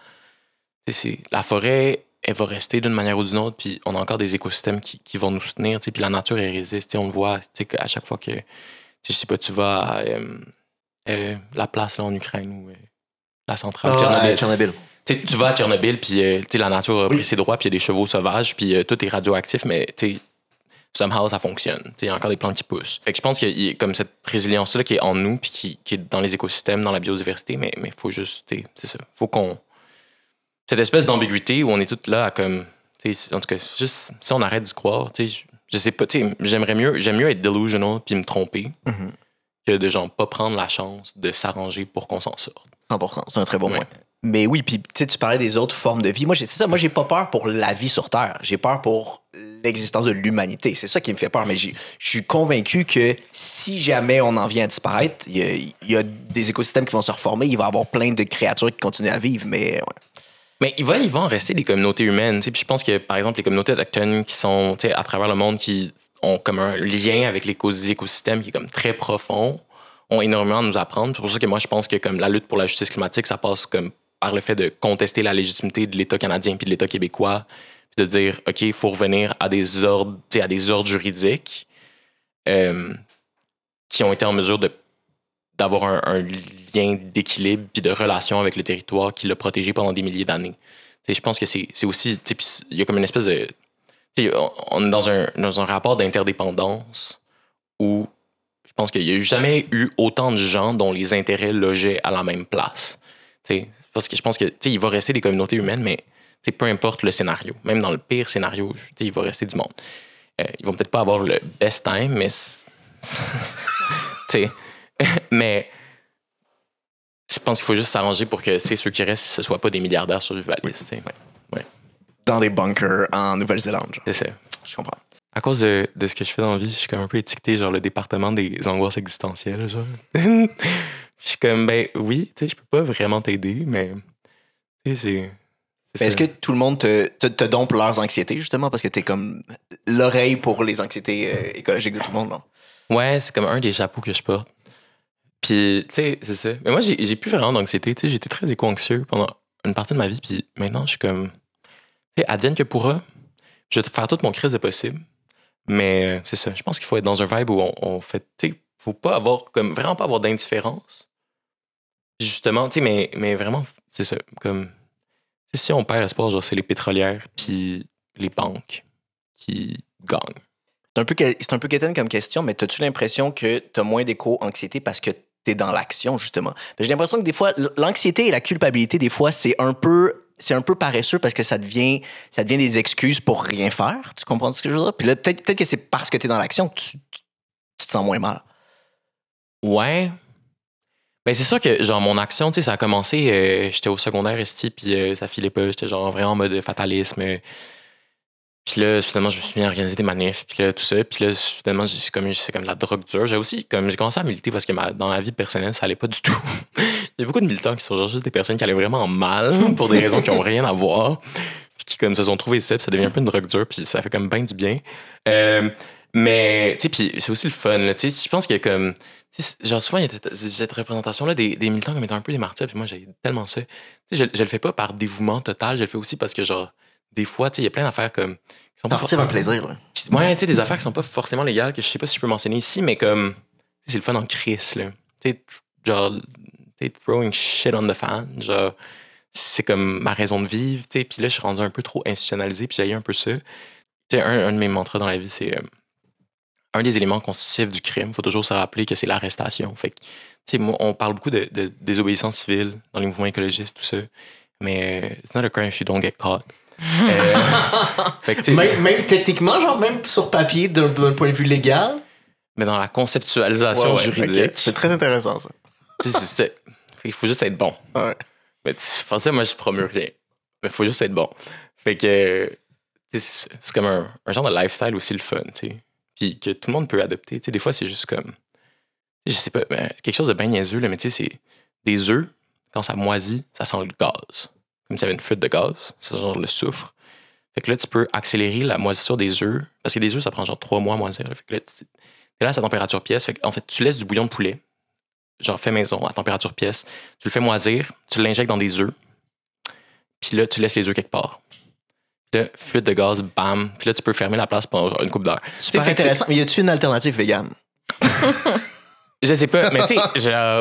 La forêt, elle va rester d'une manière ou d'une autre, puis on a encore des écosystèmes qui vont nous soutenir, puis la nature, elle résiste. On le voit à chaque fois que, je sais pas, tu vas à la place là, en Ukraine ou la centrale Tchernobyl. Tu vas à Tchernobyl, puis la nature a pris ses droits, puis il y a des chevaux sauvages, puis tout est radioactif, mais somehow ça fonctionne. Il y a encore des plantes qui poussent. Fait que je pense qu'il y a comme cette résilience-là qui est en nous, puis qui est dans les écosystèmes, dans la biodiversité, mais il faut juste, c'est ça, faut qu'on... Cette espèce d'ambiguïté où on est tous là à comme... En tout cas, juste si on arrête d'y croire, je sais pas, j'aime mieux être delusional puis me tromper que de genre pas prendre la chance de s'arranger pour qu'on s'en sorte. 100%, c'est un très bon point. Mais oui, puis tu parlais des autres formes de vie. Moi, c'est ça. Moi, j'ai pas peur pour la vie sur Terre. J'ai peur pour l'existence de l'humanité. C'est ça qui me fait peur. Mais je suis convaincu que si jamais on en vient à disparaître, il y a des écosystèmes qui vont se reformer. Il va y avoir plein de créatures qui continuent à vivre. Mais Mais il va en rester des communautés humaines. Puis je pense que, par exemple, les communautés autochtones qui sont à travers le monde, qui ont comme un lien avec les écosystèmes qui est comme très profond, ont énormément à nous apprendre. C'est pour ça que moi, je pense que comme la lutte pour la justice climatique, ça passe comme par le fait de contester la légitimité de l'État canadien puis de l'État québécois, puis de dire, OK, il faut revenir à des ordres juridiques qui ont été en mesure d'avoir un lien d'équilibre puis de relation avec le territoire qui l'a protégé pendant des milliers d'années. Je pense que c'est aussi... Il y a comme une espèce de... On est dans un rapport d'interdépendance où je pense qu'il n'y a jamais eu autant de gens dont les intérêts logeaient à la même place. Parce que je pense que il va rester des communautés humaines, mais peu importe le scénario, même dans le pire scénario, il va rester du monde. Ils vont peut-être pas avoir le best time, mais mais je pense qu'il faut juste s'arranger pour que ceux qui restent, ce ne soient pas des milliardaires survivalistes. Ouais. Dans des bunkers en Nouvelle-Zélande. C'est ça. Je comprends. À cause de ce que je fais dans la vie, je suis comme un peu étiqueté, genre le département des angoisses existentielles, genre. Je suis comme, ben oui, je peux pas vraiment t'aider, mais c'est est-ce que tout le monde te dompe leurs anxiétés, justement, parce que t'es comme l'oreille pour les anxiétés écologiques de tout le monde, non? Ouais, c'est comme un des chapeaux que je porte. Puis, tu sais, c'est ça. Mais moi, j'ai plus vraiment d'anxiété. Tu sais, j'étais très éco-anxieux pendant une partie de ma vie, puis maintenant, je suis comme, tu sais, advienne que pourra, je vais faire toute mon crise de possible. Mais c'est ça. Je pense qu'il faut être dans un vibe où on fait, tu sais, faut pas avoir, comme, vraiment pas avoir d'indifférence. Justement, tu sais, mais vraiment, c'est ça. Comme, si on perd espoir, genre, c'est les pétrolières puis les banques qui gagnent. C'est un peu quétaine comme question, mais as-tu l'impression que t'as moins d'éco-anxiété parce que t'es dans l'action, justement? J'ai l'impression que des fois, l'anxiété et la culpabilité, des fois, c'est un peu paresseux parce que ça devient des excuses pour rien faire. Tu comprends ce que je veux dire? Puis là, peut-être que c'est parce que t'es dans l'action que tu te sens moins mal. Ouais. Ben c'est sûr que genre mon action, tu sais, ça a commencé, j'étais au secondaire esti, puis ça filait pas, j'étais genre vraiment en mode fatalisme. Puis là, soudainement, je me suis mis à organiser des manifs, puis là, tout ça. Puis là, soudainement, c'est comme la drogue dure. J'ai commencé à militer parce que dans ma vie personnelle, ça allait pas du tout. Il y a beaucoup de militants qui sont genre juste des personnes qui allaient vraiment mal pour des raisons qui ont rien à voir, puis qui comme se sont trouvés ça, puis ça devient un peu une drogue dure, puis ça fait comme bien du bien. Mais, tu sais, puis c'est aussi le fun, là, tu sais, je pense qu'il y a comme... Genre, souvent, il y a cette représentation-là des militants comme étant un peu des martyrs, puis moi, j'ai tellement ça. Tu sais, je le fais pas par dévouement total, je le fais aussi parce que, genre, des fois, tu sais, il y a plein d'affaires comme... Qui sont partir un plaisir, là. Ouais, tu sais, des affaires qui sont pas forcément légales, que je sais pas si je peux mentionner ici, mais comme... C'est le fun en crise, là. Tu sais, genre, throwing shit on the fan, genre... C'est comme ma raison de vivre, tu sais, puis là, je suis rendu un peu trop institutionnalisé, puis j'ai eu un peu ça. Tu sais, un de mes mantras dans la vie, c'est... un des éléments constitutifs du crime, il faut toujours se rappeler que c'est l'arrestation. Fait que, tu sais, moi, on parle beaucoup de désobéissance civile dans les mouvements écologistes, tout ça, mais it's not a crime if you don't get caught. Fait que, tu sais, Même techniquement, genre même sur papier, d'un point de vue légal. mais dans la conceptualisation juridique, Okay. C'est très intéressant, ça. tu sais, il faut juste être bon. Ouais. Mais tu pensais, moi, je promeux rien. Mais il faut juste être bon. Fait que, tu sais, c'est comme un genre de lifestyle aussi le fun, tu sais. Puis que tout le monde peut adopter. Tu sais, des fois, c'est juste comme, je sais pas, quelque chose de bien niaiseux, là, mais tu sais, c'est des œufs, quand ça moisit, ça sent le gaz. Comme s'il y avait une fuite de gaz, c'est genre le soufre. Fait que là, tu peux accélérer la moisissure des œufs. Parce que des œufs, ça prend genre 3 mois à moisir. Là. Fait que là, t'es là à sa température pièce. Fait que, en fait, tu laisses du bouillon de poulet, genre fait maison, à température pièce. Tu le fais moisir, tu l'injectes dans des œufs. Puis là, tu laisses les œufs quelque part. Puis là, fuite de gaz, bam. Puis là, tu peux fermer la place pendant genre une couple d'heures. Super intéressant. Mais y a-tu une alternative végane? Je sais pas, mais tu sais,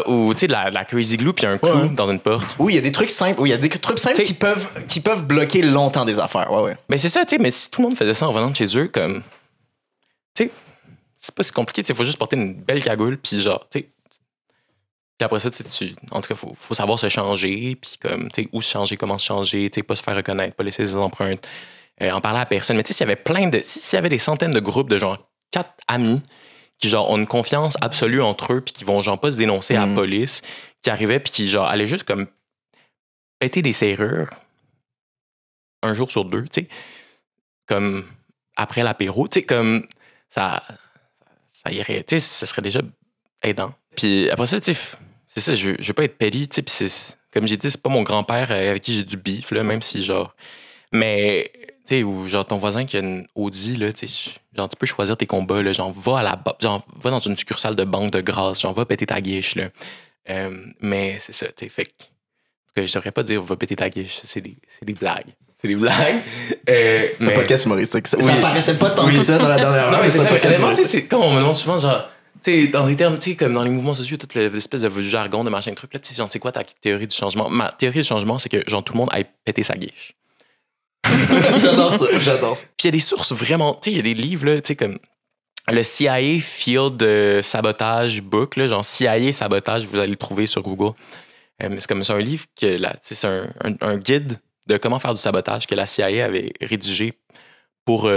ou tu sais, de la crazy glue puis un clou dans une porte. Oui, il y a des trucs simples. Oui, il y a des trucs simples qui peuvent bloquer longtemps des affaires. Ouais. Mais c'est ça, tu sais, mais si tout le monde faisait ça en revenant de chez eux, comme. Tu sais, c'est pas si compliqué, tu sais, faut juste porter une belle cagoule, puis genre, tu sais. Puis après ça, en tout cas, faut savoir se changer, puis comme, tu sais, où se changer, comment se changer, tu sais, pas se faire reconnaître, pas laisser ses empreintes, en parler à personne. Mais tu sais, s'il y avait s'il y avait des centaines de groupes de genre 4 amis qui genre ont une confiance absolue entre eux puis qui vont genre pas se dénoncer à la police, qui arrivaient puis qui genre allaient juste comme péter des serrures un jour sur 2, tu sais, comme après l'apéro, tu sais, comme ça irait, tu sais, ce serait déjà aidant. Puis après ça, tu sais, c'est ça, je veux pas être petty, tu sais, puis c'est, comme j'ai dit, c'est pas mon grand-père avec qui j'ai du beef, là, même si genre, mais tu sais, ou genre ton voisin qui a une Audi, là, tu sais, genre tu peux choisir tes combats, là, genre va dans une succursale de banque de grâce, genre va péter ta guiche, là. Mais c'est ça, tu sais, fait que je devrais pas dire va péter ta guiche, c'est des blagues. C'est des blagues. Mais... Un podcast humoristique. Ça paraissait pas tant que ça dans la dernière heure. Non, mais c'est ça, honnêtement, tu sais, comme on me demande souvent, genre, tu sais, dans les termes, tu sais, comme dans les mouvements sociaux, toute l'espèce de jargon, de machin de truc, là, tu sais, genre, c'est quoi ta théorie du changement? Ma théorie du changement, c'est que, genre, tout le monde aille péter sa guiche. J'adore ça. Puis il y a des sources vraiment, tu sais, il y a des livres, là, tu sais, comme le CIA Field Sabotage Book, là, genre CIA Sabotage, vous allez le trouver sur Google. Mais c'est un livre que, là, tu sais, c'est un guide de comment faire du sabotage que la CIA avait rédigé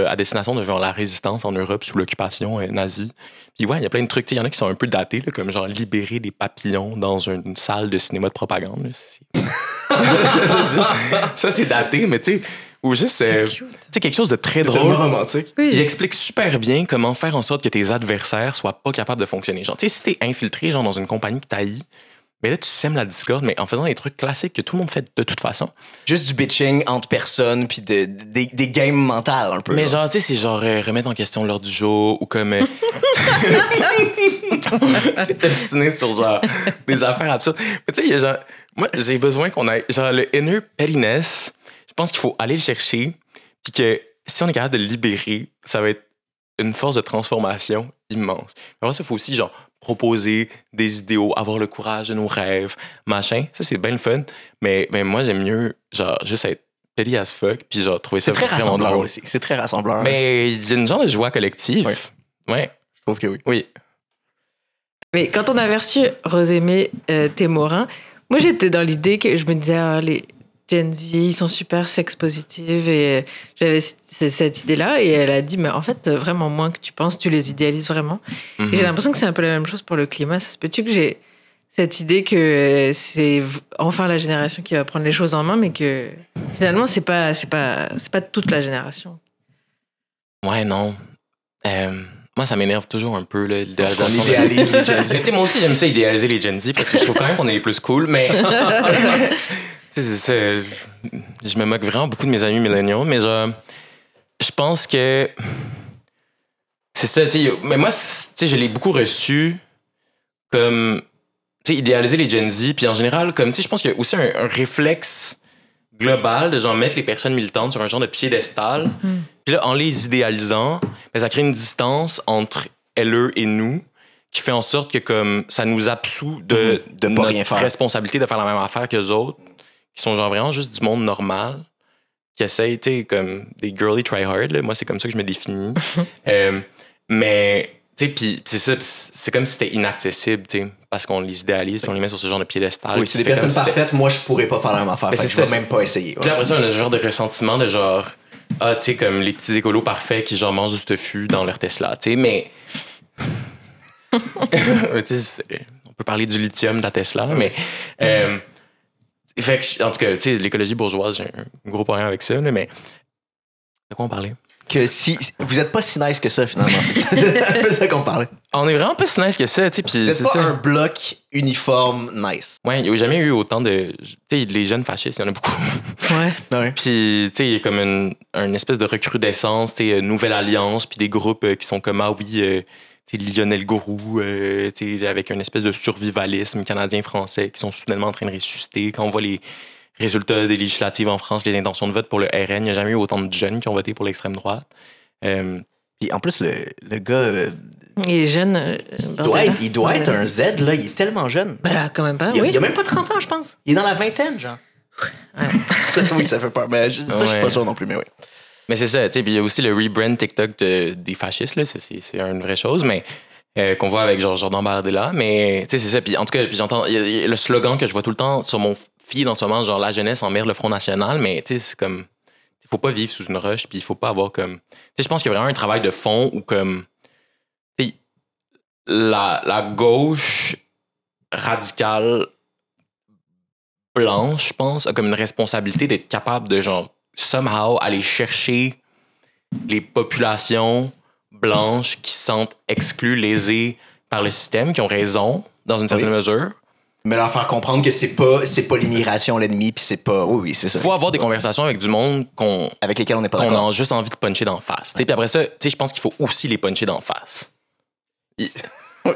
à destination de genre la résistance en Europe sous l'occupation nazie. Puis ouais, il y a plein de trucs. Il y en a qui sont un peu datés, là, comme genre libérer des papillons dans une salle de cinéma de propagande. Ça, c'est daté, mais tu sais, ou juste quelque chose de très drôle. Romantique. Oui. Il explique super bien comment faire en sorte que tes adversaires soient pas capables de fonctionner. Genre, tu sais, si t'es infiltré genre dans une compagnie que t'haïs, ben là, tu sèmes la discorde, mais en faisant des trucs classiques que tout le monde fait de toute façon. Juste du bitching entre personnes, puis des games mentales un peu. Mais genre, tu sais, c'est genre remettre en question l'ordre du jour, ou comme... tu sais, t'obstiner sur genre des affaires absurdes. Mais tu sais, il y a genre... Moi, j'ai besoin qu'on ait... Genre, le inner pettiness, je pense qu'il faut aller le chercher, puis que si on est capable de le libérer, ça va être une force de transformation immense. Après ça, il faut aussi, genre, proposer des idéaux, avoir le courage de nos rêves, machin. Ça, c'est bien le fun. Mais moi, j'aime mieux, genre, juste être petty as fuck, puis genre, trouver ça vraiment drôle. Aussi. C'est très rassembleur. Mais il y a une genre de joie collective. Oui. Ouais. Je trouve que oui. Oui. Mais quand on avait reçu Rosémée Témorin, moi, j'étais dans l'idée que je me disais, les Gen Z, ils sont super sex positifs, et j'avais cette idée-là, et elle a dit, mais en fait, vraiment moins que tu penses, tu les idéalises vraiment. Et j'ai l'impression que c'est un peu la même chose pour le climat. Ça se peut-tu que j'ai cette idée que c'est enfin la génération qui va prendre les choses en main, mais que finalement, c'est pas toute la génération. Ouais, non. Moi, ça m'énerve toujours un peu, là, l'idéalisation. On idéalise les Gen Z. Moi aussi, j'aime ça idéaliser les Gen Z, parce que je trouve quand même qu'on est les plus cool, mais... je me moque vraiment beaucoup de mes amis milléniaux, mais genre, je pense que c'est ça, tu sais. Mais moi, tu sais, je l'ai beaucoup reçu comme, tu sais, idéaliser les Gen Z, puis en général, comme, tu sais, je pense qu'il y a aussi un réflexe global de genre mettre les personnes militantes sur un genre de piédestal, puis là, en les idéalisant, ben, ça crée une distance entre elles et nous, qui fait en sorte que comme ça nous absout de notre responsabilité de faire la même affaire qu'eux autres, qui sont genre vraiment juste du monde normal, qui essayent, tu sais, comme des girly try-hard. Moi, c'est comme ça que je me définis. Mais Tu sais, puis c'est ça, c'est comme si c'était inaccessible, tu sais, parce qu'on les idéalise puis on les met sur ce genre de piédestal. Oui, c'est des personnes parfaites, moi je pourrais pas faire la même affaire. Mais je vais même pas essayer. Puis après ça, on a ce genre de ressentiment de genre, tu sais, comme les petits écolos parfaits qui genre mangent du tofu dans leur Tesla, tu sais, mais. Tu sais, on peut parler du lithium de la Tesla, mais. Fait que, en tout cas, tu sais, l'écologie bourgeoise, j'ai un gros problème avec ça, là, mais. De quoi on parlait? Que si vous êtes pas si nice que ça finalement, c'est un peu ça qu'on parlait. On est vraiment pas si nice que ça, tu sais, puis c'est pas ça. un bloc uniforme nice. Ouais, il n'y a jamais eu autant de, tu sais, les jeunes fascistes, il y en a beaucoup. Ouais. Puis, tu sais, il y a comme une espèce de recrudescence, tu sais, Nouvelle Alliance, puis des groupes qui sont comme, ah oui, tu sais, Lionel Gourou, tu sais, avec une espèce de survivalisme canadien-français qui sont soudainement en train de ressusciter. Quand on voit les résultats des législatives en France, les intentions de vote pour le RN, il n'y a jamais eu autant de jeunes qui ont voté pour l'extrême droite. Puis en plus, le gars... il est jeune. Il doit être un Z, là. Il est tellement jeune. Ben là, quand même pas, il a même pas 30 ans, je pense. Il est dans la vingtaine, genre. Ouais. Oui, ça fait peur. Mais ça, je suis pas sûr non plus, mais oui. Mais c'est ça, tu sais, puis il y a aussi le rebrand TikTok des fascistes, là, c'est une vraie chose, mais qu'on voit avec Jordan Bardella, mais tu sais, c'est ça, puis en tout cas, puis j'entends, il y a le slogan que je vois tout le temps sur mon feed en ce moment, genre la jeunesse emmerde le Front National, mais tu sais, c'est comme, il faut pas vivre sous une roche, puis il faut pas avoir comme, tu sais, je pense qu'il y a vraiment un travail de fond où comme, tu sais, la gauche radicale blanche, je pense, a comme une responsabilité d'être capable de genre somehow aller chercher les populations blanches qui se sentent exclues, lésées par le système, qui ont raison dans une certaine mesure. Mais leur faire comprendre que c'est pas l'immigration l'ennemi, puis c'est pas... Oui, c'est ça. Faut avoir des conversations avec du monde avec lesquels on n'est pas d'accord. Qu'on a juste envie de puncher d'en face. Puis après ça, je pense qu'il faut aussi les puncher d'en face.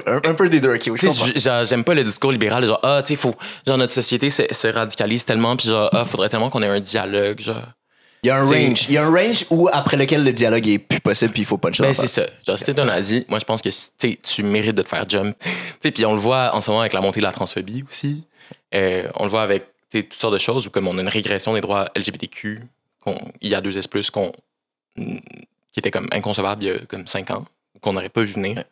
Un peu des deux, ok. Oui, j'aime pas le discours libéral, genre, tu sais, faut, genre, notre société se radicalise tellement, puis genre, faudrait tellement qu'on ait un dialogue, genre. Il y a un range où, après lequel le dialogue est plus possible, puis il faut puncher. Ben, c'est ça. Genre, si t'es un nazi, moi, je pense que tu mérites de te faire jump. Puis on le voit en ce moment avec la montée de la transphobie aussi. On le voit avec toutes sortes de choses où, comme on a une régression des droits LGBTQ, il y a 2S+, qui était comme inconcevable il y a comme 5 ans, qu'on n'aurait pas vu venir.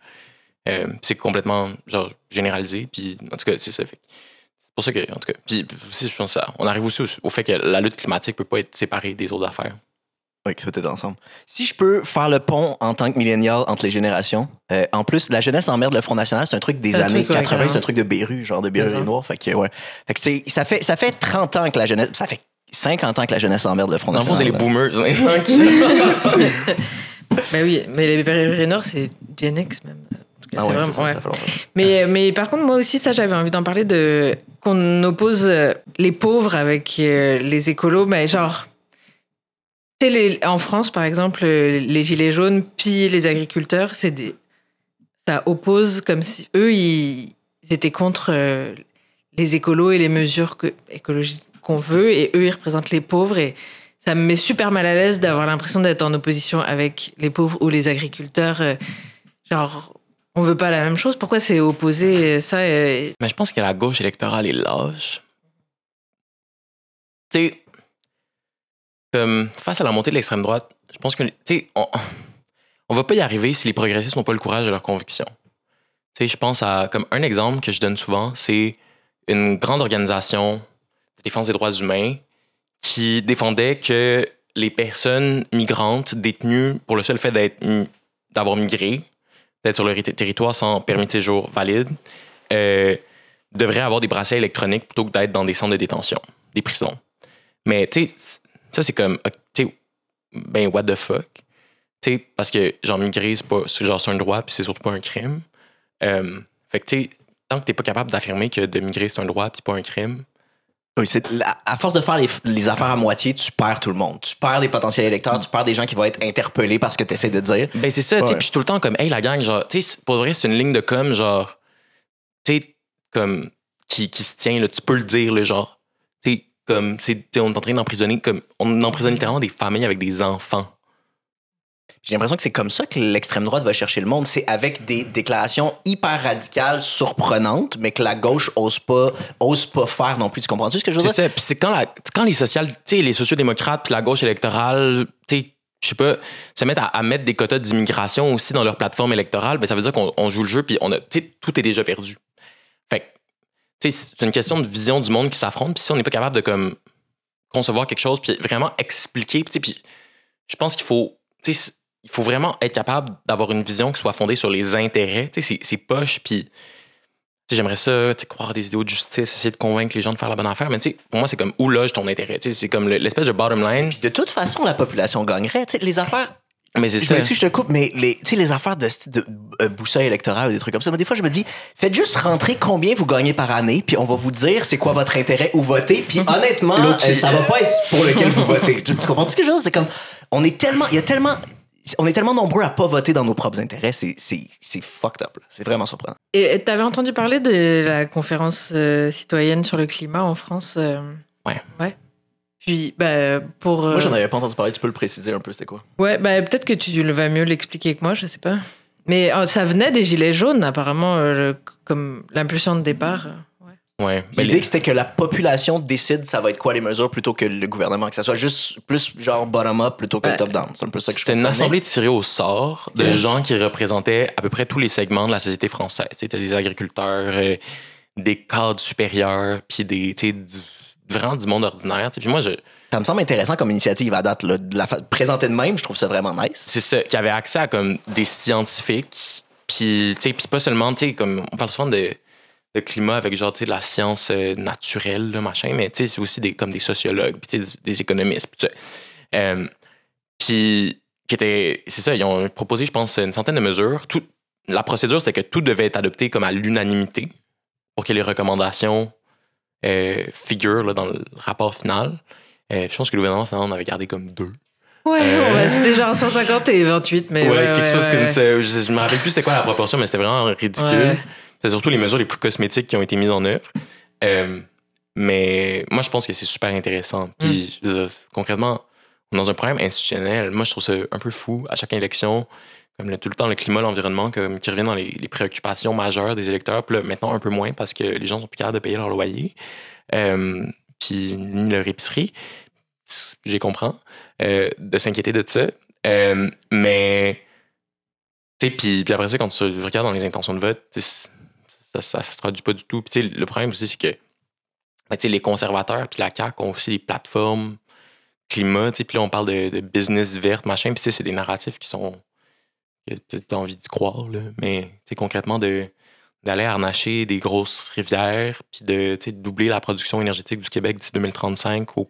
C'est complètement genre généralisé, puis en tout cas, c'est ça. C'est pour ça que, en tout cas, puis aussi, je pense ça, on arrive aussi au fait que la lutte climatique peut pas être séparée des autres affaires. Oui, que tout est ensemble. Si je peux faire le pont en tant que millénial entre les générations, en plus, la jeunesse emmerde le Front National, c'est un truc des années 80, c'est un truc de Béru, genre de Béru noir. Fait que, ouais. Fait que ça fait 30 ans que la jeunesse, ça fait 50 ans que la jeunesse emmerde le Front National. Dans le fond, c'est les boomers. Ben oui, mais les Béru noirs, c'est Gen X même. Ah ouais, vraiment, ça fait longtemps. Mais par contre, moi aussi, ça, j'avais envie d'en parler qu'on oppose les pauvres avec les écolos, mais genre, en France, par exemple, les gilets jaunes puis les agriculteurs, ça oppose comme si eux, ils étaient contre les écolos et les mesures écologiques qu'on veut, et eux, ils représentent les pauvres, et ça me met super mal à l'aise d'avoir l'impression d'être en opposition avec les pauvres ou les agriculteurs, genre... On veut pas la même chose. Pourquoi c'est opposé ça? Mais je pense que la gauche électorale est lâche. Tu sais, comme face à la montée de l'extrême droite, je pense que, tu sais, on va pas y arriver si les progressistes n'ont pas le courage de leurs convictions. Tu sais, je pense à, comme un exemple que je donne souvent, c'est une grande organisation de défense des droits humains qui défendait que les personnes migrantes détenues pour le seul fait d'avoir migré, d'être sur le territoire sans permis de séjour valide, devraient avoir des bracelets électroniques plutôt que d'être dans des centres de détention, des prisons. Mais, tu sais, ça, c'est comme, tu sais, ben, what the fuck? Tu sais, parce que, genre, migrer, c'est un droit, puis c'est surtout pas un crime. Fait que, tu sais, tant que t'es pas capable d'affirmer que de migrer, c'est un droit, puis pas un crime. Oui, à force de faire les affaires à moitié, tu perds tout le monde. Tu perds des potentiels électeurs, tu perds des gens qui vont être interpellés par ce que tu essaies de dire. Ben, c'est ça, tu sais, puis je suis tout le temps comme, hey, la gang, genre, tu sais, pour vrai, c'est une ligne de com, genre, tu sais, comme, qui se tient, là, tu peux le dire, le genre, tu sais, comme, on est en train d'emprisonner, comme, on emprisonne littéralement des familles avec des enfants. J'ai l'impression que c'est comme ça que l'extrême droite va chercher le monde. C'est avec des déclarations hyper radicales, surprenantes, mais que la gauche ose pas faire non plus. Tu comprends-tu ce que je veux dire? C'est ça. Puis c'est quand les sociodémocrates puis la gauche électorale, tu sais, je sais pas, se mettre à mettre des quotas d'immigration aussi dans leur plateforme électorale, ben ça veut dire qu'on joue le jeu puis tout est déjà perdu. Fait que, c'est une question de vision du monde qui s'affronte, puis si on n'est pas capable de comme concevoir quelque chose puis vraiment expliquer, puis je pense qu'il faut, il faut vraiment être capable d'avoir une vision qui soit fondée sur les intérêts, c'est poche, puis j'aimerais ça, croire des idéaux de justice, essayer de convaincre les gens de faire la bonne affaire, mais pour moi, c'est comme où loge ton intérêt. C'est comme l'espèce de bottom line. Puis de toute façon, la population gagnerait. Les affaires. Mais c'est ça. Excuse, je te coupe, mais les affaires de boussole électorale ou des trucs comme ça, mais des fois, je me dis, faites juste rentrer combien vous gagnez par année, puis on va vous dire c'est quoi votre intérêt ou voter, puis honnêtement, ça va pas être pour lequel vous votez. Tu comprends ce que je veux dire? C'est comme, on est tellement nombreux à pas voter dans nos propres intérêts, c'est fucked up. Là. C'est vraiment surprenant. Et t'avais entendu parler de la conférence citoyenne sur le climat en France? Ouais. Puis, Moi, j'en avais pas entendu parler. Tu peux le préciser un peu, c'était quoi? Ouais, peut-être que tu vas mieux l'expliquer que moi, je sais pas. Mais ça venait des Gilets jaunes, apparemment, comme l'impulsion de départ. Ouais. L'idée, c'était que la population décide ça va être quoi les mesures plutôt que le gouvernement, que ça soit juste plus genre bottom-up plutôt que top-down. C'est un peu ça que je C'était une assemblée tirée au sort de gens qui représentaient à peu près tous les segments de la société française. C'était des agriculteurs, des cadres supérieurs, puis vraiment du monde ordinaire. Puis moi, ça me semble intéressant comme initiative à date. Là, présenter de même, je trouve ça vraiment nice. C'est ça, qui avait accès à comme des scientifiques, puis pas seulement, comme on parle souvent de climat avec genre de la science naturelle, là, machin, mais c'est aussi comme des sociologues, puis des économistes. Puis c'est ça, ils ont proposé, je pense, une centaine de mesures. La procédure, c'était que tout devait être adopté comme à l'unanimité pour que les recommandations figurent là, dans le rapport final. Je pense que le gouvernement en avait gardé comme 2. Ouais, c'était genre 150 et 28, mais quelque chose comme ça. Je me rappelle plus c'était quoi la proportion, mais c'était vraiment ridicule. Ouais. C'est surtout les mesures les plus cosmétiques qui ont été mises en œuvre. Mais moi, je pense que c'est super intéressant. Puis, concrètement, on est dans un problème institutionnel. Moi, je trouve ça un peu fou. À chaque élection, comme tout le temps, le climat, l'environnement, qui revient dans les préoccupations majeures des électeurs. Puis là, maintenant, un peu moins parce que les gens sont plus capables de payer leur loyer. Puis, ni leur épicerie. J'ai comprends. De s'inquiéter de ça. Mais, tu sais, puis après ça, quand tu regardes dans les intentions de vote, ça se traduit pas du tout. Puis le problème aussi, c'est que les conservateurs puis la CAQ ont aussi des plateformes climat. Puis là, on parle de business verte, machin. Puis c'est des narratifs qui sont... que tu as envie d'y croire. Là. Mais concrètement, d'aller harnacher des grosses rivières puis de doubler la production énergétique du Québec d'ici 2035 pour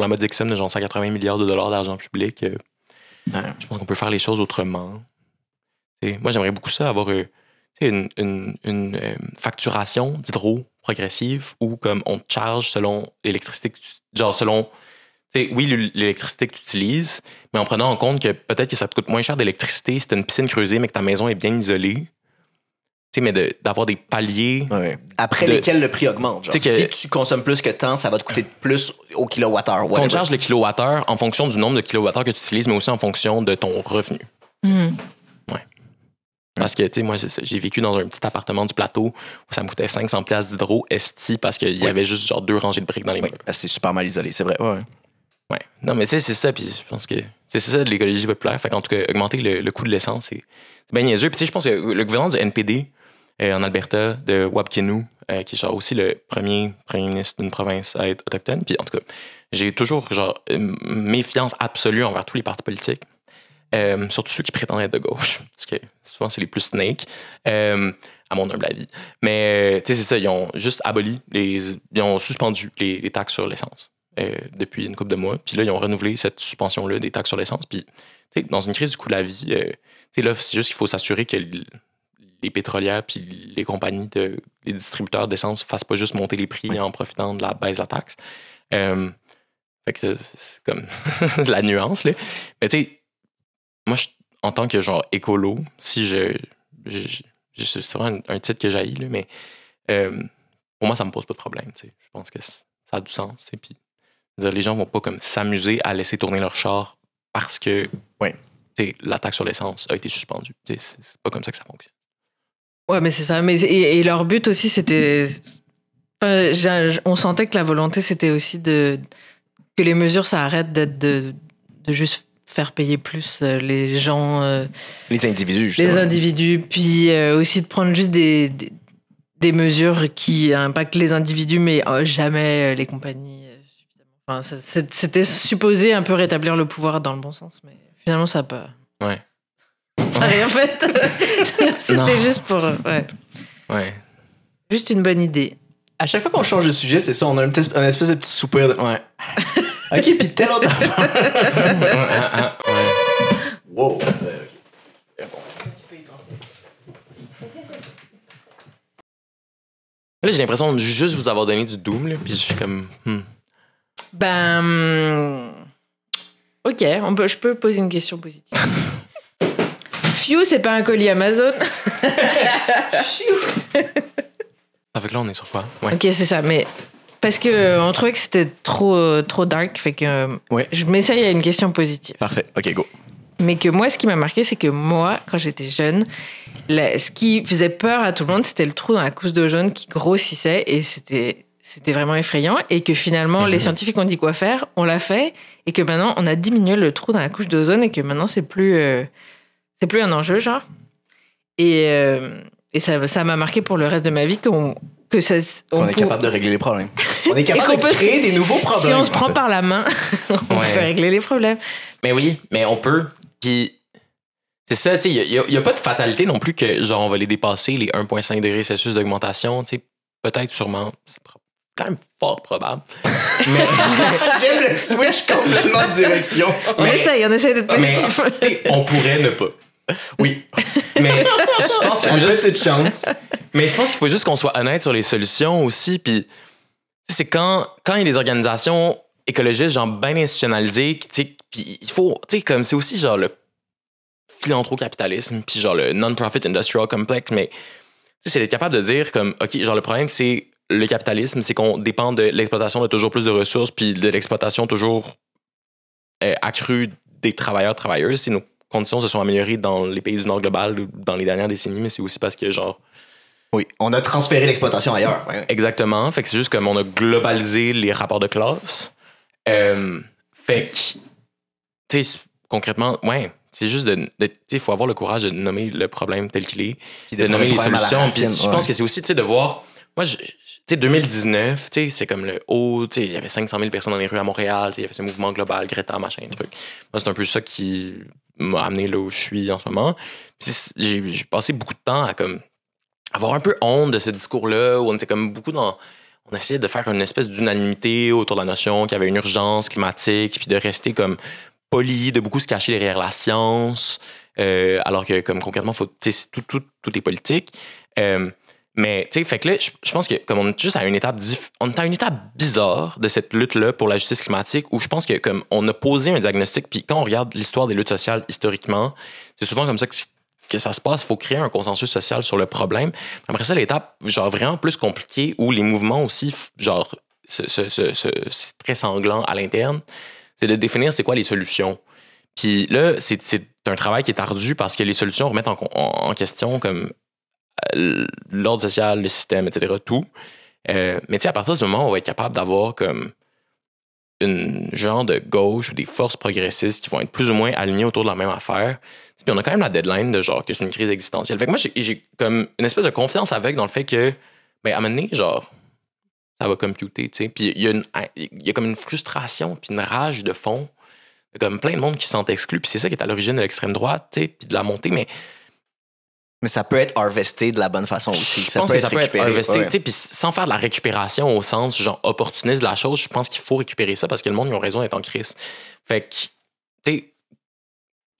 la modique somme de genre 180 milliards de dollars d'argent public. Je pense qu'on peut faire les choses autrement. Moi, j'aimerais beaucoup ça, avoir... une facturation d'hydro progressive où comme on te charge selon l'électricité l'électricité que tu utilises, mais en prenant en compte que peut-être que ça te coûte moins cher d'électricité si tu as une piscine creusée mais que ta maison est bien isolée. Mais d'avoir des paliers. Ouais. Après lesquels le prix augmente. Genre, si tu consommes plus que tant, ça va te coûter plus au kilowattheure. On te charge le kilowattheure en fonction du nombre de kilowattheures que tu utilises, mais aussi en fonction de ton revenu. Parce que, moi, j'ai vécu dans un petit appartement du plateau où ça me coûtait 500$ d'hydro esti parce qu'il y avait juste genre 2 rangées de briques dans les murs. C'est super mal isolé, c'est vrai. Ouais. Non, mais c'est ça, puis je pense que c'est ça de l'écologie populaire. Fait qu'en tout cas, augmenter le coût de l'essence, c'est bien niaiseux. Puis je pense que le gouvernement du NPD en Alberta, de Wabkenu, qui est genre aussi le premier ministre d'une province à être autochtone, puis en tout cas, j'ai toujours genre méfiance absolue envers tous les partis politiques. Surtout ceux qui prétendent être de gauche, parce que souvent c'est les plus snakes, à mon humble avis. Mais c'est ça, ils ont juste ils ont suspendu les taxes sur l'essence depuis une couple de mois. Puis là, ils ont renouvelé cette suspension-là des taxes sur l'essence. Puis dans une crise du coût de la vie, là, c'est juste qu'il faut s'assurer que les pétrolières puis les compagnies, les distributeurs d'essence fassent pas juste monter les prix en profitant de la baisse de la taxe. Fait que c'est comme la nuance, là. Mais moi, en tant que genre écolo, si c'est vraiment un titre que j'haïs, là, mais pour moi, ça me pose pas de problème. Je pense que ça a du sens. Puis les gens vont pas comme s'amuser à laisser tourner leur char parce que la taxe sur l'essence a été suspendue. C'est pas comme ça que ça fonctionne. Ouais, mais c'est ça. Et leur but aussi, c'était... on sentait que la volonté, c'était aussi que les mesures, ça arrête d'être de juste faire payer plus les gens, Les individus, justement. les individus, puis aussi de prendre juste des mesures qui impactent les individus, mais jamais les compagnies. Enfin, c'était supposé un peu rétablir le pouvoir dans le bon sens, mais finalement, ça n'a pas. Ouais. Ça n'a rien fait. Non. C'était juste pour. Ouais. Juste une bonne idée. À chaque fois qu'on change de sujet, c'est ça, on a un espèce de petit soupir de... Ouais. OK, puis tel autre affaire. Ouais. Wow. Là, j'ai l'impression de juste vous avoir donné du doom, là, puis je suis comme... Ok, je peux poser une question positive. Phew, c'est pas un colis Amazon. Ça fait que là, on est sur quoi? Ouais. Ok, c'est ça, mais parce que on trouvait que c'était trop dark, fait que Ouais. je m'essaye à une question positive. Parfait. OK, go. Mais que moi, ce qui m'a marqué, c'est que moi, quand j'étais jeune, ce qui faisait peur à tout le monde, c'était le trou dans la couche d'ozone qui grossissait et c'était vraiment effrayant. Et que finalement, les scientifiques ont dit quoi faire, on l'a fait, et que maintenant, on a diminué le trou dans la couche d'ozone et que maintenant, c'est plus un enjeu, genre. Et ça m'a marqué pour le reste de ma vie qu'on est capable de régler les problèmes. On est capable de créer des nouveaux problèmes. Si on se prend par la main, on peut régler les problèmes. Mais oui, mais on peut. Puis c'est ça, tu sais, il n'y a pas de fatalité non plus que, genre, on va les dépasser, les 1,5 degrés Celsius d'augmentation, tu sais, peut-être, sûrement, c'est quand même fort probable. Mais j'aime le switch complètement de direction. On essaie d'être positif. Mais, on pourrait ne pas. Oui. Mais je pense qu'il faut juste cette chance. Mais je pense qu'il faut juste qu'on soit honnête sur les solutions aussi. Puis c'est quand il y a des organisations écologistes, genre bien institutionnalisées, puis il faut, tu sais, comme c'est aussi genre le philanthro-capitalisme, puis genre le non-profit industrial complex, mais c'est d'être capable de dire comme, OK, genre le problème, c'est le capitalisme, c'est qu'on dépend de l'exploitation de toujours plus de ressources, puis de l'exploitation toujours accrue des travailleurs-travailleuses. Nos conditions se sont améliorées dans les pays du Nord global dans les dernières décennies, mais c'est aussi parce que, genre... Oui, on a transféré l'exploitation ailleurs. Ouais. Exactement. Fait que c'est juste comme on a globalisé les rapports de classe. Fait que, tu sais, concrètement, ouais, c'est juste il faut avoir le courage de nommer le problème tel qu'il est, de nommer les solutions. Puis je pense que c'est aussi, tu sais, de voir... Moi, tu sais, 2019, tu sais, c'est comme le haut, tu sais, il y avait 500 000 personnes dans les rues à Montréal, tu sais, il y avait ce mouvement global, Greta, machin, truc. Moi, c'est un peu ça qui m'a amené là où je suis en ce moment. Puis j'ai passé beaucoup de temps à comme avoir un peu honte de ce discours-là, où on était comme beaucoup dans... On essayait de faire une espèce d'unanimité autour de la notion qu'il y avait une urgence climatique, puis de rester comme poli, de beaucoup se cacher derrière la science, alors que comme concrètement, tout est politique. Mais, tu sais, fait que là, je pense que comme on est juste à une étape bizarre de cette lutte-là pour la justice climatique, où je pense que comme on a posé un diagnostic, puis quand on regarde l'histoire des luttes sociales historiquement, c'est souvent comme ça que ça se passe. Il faut créer un consensus social sur le problème. Après ça, l'étape, genre vraiment plus compliquée, où les mouvements aussi, genre, c'est très sanglant à l'interne, c'est de définir c'est quoi les solutions. Puis là, c'est un travail qui est ardu parce que les solutions remettent en question comme l'ordre social, le système, etc., tout. Mais tu sais, à partir du moment où on va être capable d'avoir comme une genre de gauche ou des forces progressistes qui vont être plus ou moins alignées autour de la même affaire, puis on a quand même la deadline de genre que c'est une crise existentielle. Fait que moi, j'ai comme une espèce de confiance aveugle dans le fait que, ben, à un moment donné, genre, ça va computer, tu sais. Puis il y a comme une frustration puis une rage de fond, comme plein de monde qui se sentent exclus, puis c'est ça qui est à l'origine de l'extrême droite, tu sais, puis de la montée, mais ça peut être harvesté de la bonne façon aussi. Je pense que ça peut être harvesté, tu sais, puis sans faire de la récupération au sens genre opportuniste de la chose, je pense qu'il faut récupérer ça parce que le monde, ils ont raison d'être en crise. Fait que, tu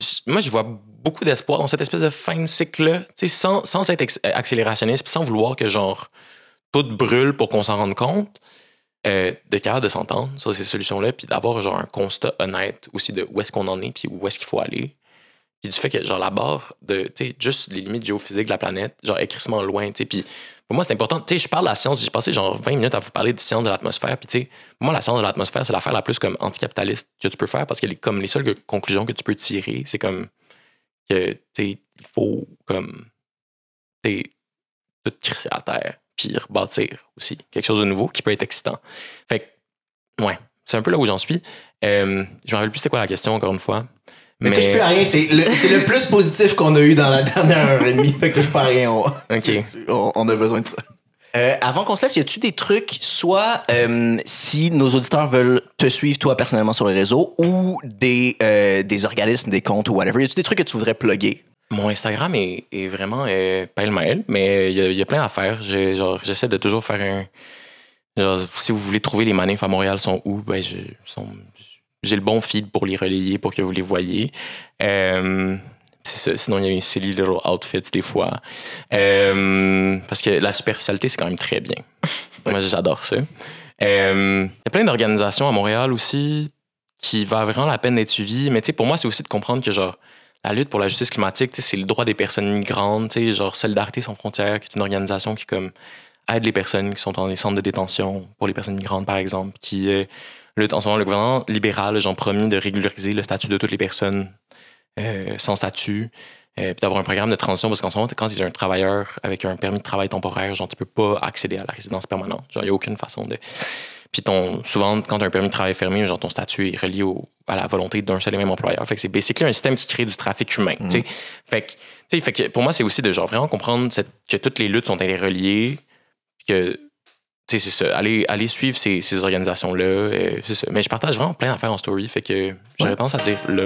sais, moi, je vois beaucoup d'espoir dans cette espèce de fin de cycle-là, tu sais, sans être accélérationniste, puis sans vouloir que genre tout brûle pour qu'on s'en rende compte, d'être capable de s'entendre sur ces solutions-là, puis d'avoir genre un constat honnête aussi de où est-ce qu'on en est, puis où est-ce qu'il faut aller. Puis du fait que, genre, la barre de, tu sais, juste les limites géophysiques de la planète, genre, est crissement loin, tu sais. Puis pour moi, c'est important. Tu sais, je parle de la science, j'ai passé genre 20 minutes à vous parler de science de l'atmosphère. Puis tu sais, pour moi, la science de l'atmosphère, c'est l'affaire la plus comme anticapitaliste que tu peux faire parce que comme les seules conclusions que tu peux tirer, c'est comme que, tu sais, il faut comme, tu sais, tout crisser à terre, puis rebâtir aussi quelque chose de nouveau qui peut être excitant. Fait que, ouais, c'est un peu là où j'en suis. Je me rappelle plus c'était quoi la question, encore une fois. Mais touche plus à rien, c'est le plus positif qu'on a eu dans la dernière heure et demie. Fait que touche pas à rien, on a besoin de ça. Avant qu'on se laisse, y a-tu des trucs, soit si nos auditeurs veulent te suivre toi personnellement sur les réseaux ou des organismes, des comptes ou whatever, y a-tu des trucs que tu voudrais plugger? Mon Instagram est vraiment pêle-mêle, mais il y a plein à faire. J'essaie de toujours faire un... Genre, si vous voulez trouver les manifs à Montréal sont où, ben j'ai le bon feed pour les relayer, pour que vous les voyez. C'est ça. Sinon, il y a une silly little outfits des fois. Parce que la superficialité, c'est quand même très bien. Moi, j'adore ça. Il y a plein d'organisations à Montréal aussi qui valent vraiment la peine d'être suivies. Mais tu sais, pour moi, c'est aussi de comprendre que genre la lutte pour la justice climatique, c'est le droit des personnes migrantes. Genre Solidarité sans frontières, qui est une organisation qui comme aide les personnes qui sont dans les centres de détention pour les personnes migrantes, par exemple, qui lutte en ce moment. Le gouvernement libéral a promis de régulariser le statut de toutes les personnes sans statut, puis d'avoir un programme de transition, parce qu'en ce moment, quand tu es un travailleur avec un permis de travail temporaire, genre, tu peux pas accéder à la résidence permanente. Genre, il n'y a aucune façon de... Puis souvent, quand tu as un permis de travail fermé, genre, ton statut est relié à la volonté d'un seul et même employeur. Fait que c'est basically un système qui crée du trafic humain, tu sais. Fait que pour moi, c'est aussi de genre vraiment comprendre que toutes les luttes sont interreliées, que... Tu sais, c'est ça. Allez suivre ces organisations-là. C'est ça. Mais je partage vraiment plein d'affaires en story. Fait que j'aurais tendance à dire là.